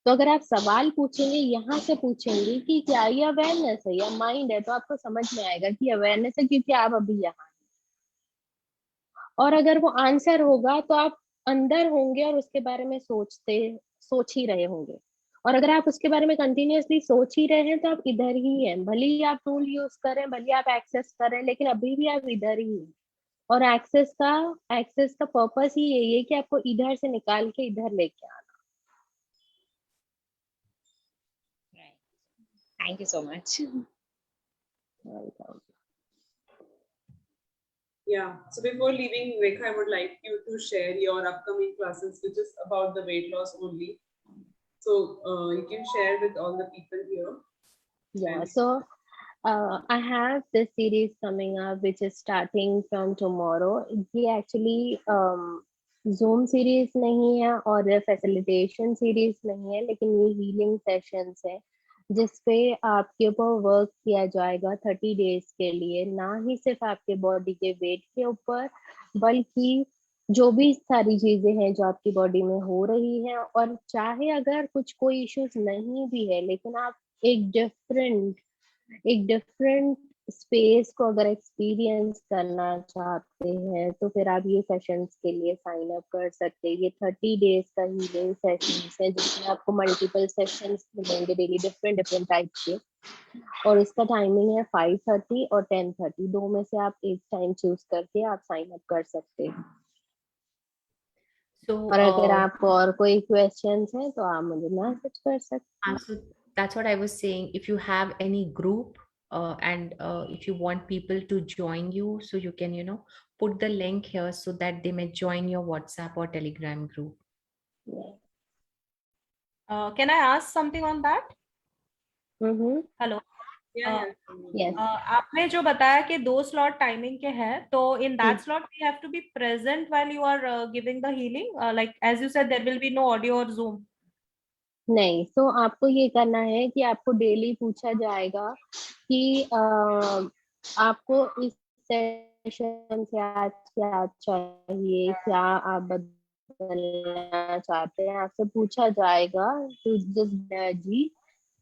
तो अगर आप सवाल पूछेंगे, यहाँ से पूछेंगे कि क्या ये अवेयरनेस है या माइंड है, तो आपको समझ में आएगा कि अवेयरनेस है, क्योंकि आप अभी यहाँ। और अगर वो आंसर होगा तो आप अंदर होंगे और उसके बारे में सोच ही रहे होंगे। और अगर आप उसके बारे में कंटिन्यूअसली सोच ही रहे हैं तो आप इधर ही हैं, भले ही आप टूल यूज करें, भले ही आप एक्सेस करें, लेकिन अभी भी आप इधर ही हैं। और एक्सेस का पर्पस ही यही है कि आपको इधर से निकाल के इधर लेके आना। Right. Thank you so much. Yeah. So before leaving, Rekha, I would like you to share your upcoming classes, which is about the weight loss only. So you can share with all the people here. Yeah, so I have this series coming up, which is starting from tomorrow. ये actually Zoom series नहीं है और facilitation series नहीं है, लेकिन ये healing sessions है जिसपे आपके ऊपर वर्क किया जाएगा 30 डेज के लिए। ना ही सिर्फ आपके बॉडी के वेट के ऊपर, बल्कि जो भी सारी चीजें हैं जो आपकी बॉडी में हो रही हैं। और चाहे अगर कुछ कोई इश्यूज नहीं भी है, लेकिन आप एक डिफरेंट स्पेस को अगर एक्सपीरियंस करना चाहते हैं तो फिर आप ये सेशंस के लिए साइन अप कर सकते हैं। ये 30 डेज का हीलिंग सेशंस है जिसमें आपको मल्टीपल सेशंस मिलेंगे डेली, डिफरेंट डिफरेंट टाइप के। और इसका टाइमिंग है 5:30 और 10:30, दो में से आप एक टाइम चूज करके आप साइन अप कर सकते हैं। So, और अगर आपको और कोई क्वेश्चंस हैं तो आप मुझे मैसेज कर सकते हैं। so that's what I was saying. If you have any group and if you want people to join you, so you can, put the link here so that they may join your WhatsApp or Telegram group. Can I ask something on that? Hello. Yeah. Yes. आपने जो बताया कि 2 slot timing के हैं, तो in that slot we have to be present while you are giving the healing. Like as you said, there will be no audio or Zoom. नहीं, तो आपको ये करना है कि आपको डेली पूछा जाएगा कि आपको इस सेशन से आज क्या चाहिए, क्या आप बदलना चाहते हैं। आपसे पूछा जाएगा टू जस्ट जी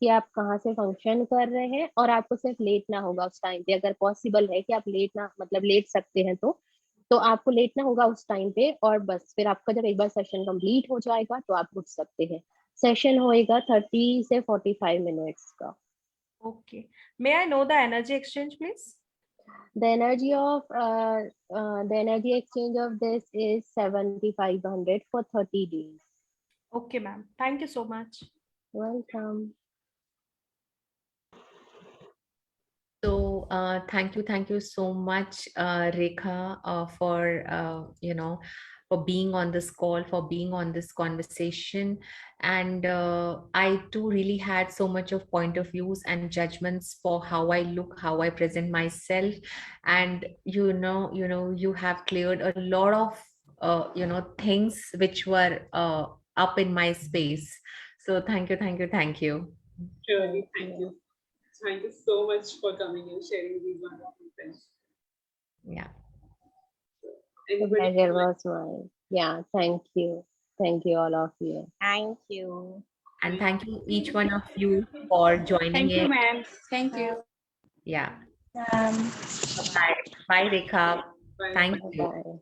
कि आप कहाँ से फंक्शन कर रहे हैं, और आपको सिर्फ लेटना होगा उस टाइम पे। अगर पॉसिबल है कि आप लेट सकते हैं तो तो आपको लेटना होगा उस टाइम पे, और बस फिर आपका जब एक बार सेशन कंप्लीट हो जाएगा तो आप उठ सकते हैं। सेशन होएगा 30 से 45 मिनट्स का। Okay. May I know the energy exchange, please? The energy exchange of this is 7,500 for 30 days. Okay, ma'am. Thank you so much. Welcome. So thank you so much, Rekha, for for being on this call, for being on this conversation. And I too really had so much of point of views and judgments for how I look, how I present myself. And you have cleared a lot of things which were up in my space. So thank you. Surely, thank you. Thank you so much for coming and sharing these wonderful things. Yeah. The Anybody pleasure would like- was mine. Yeah, thank you. Thank you, all of you. Thank you. And thank you each one of you for joining Thank you, in. ma'am. Thank you. Yeah. Um, Bye. Bye, Rekha. Bye. Thank you. Bye.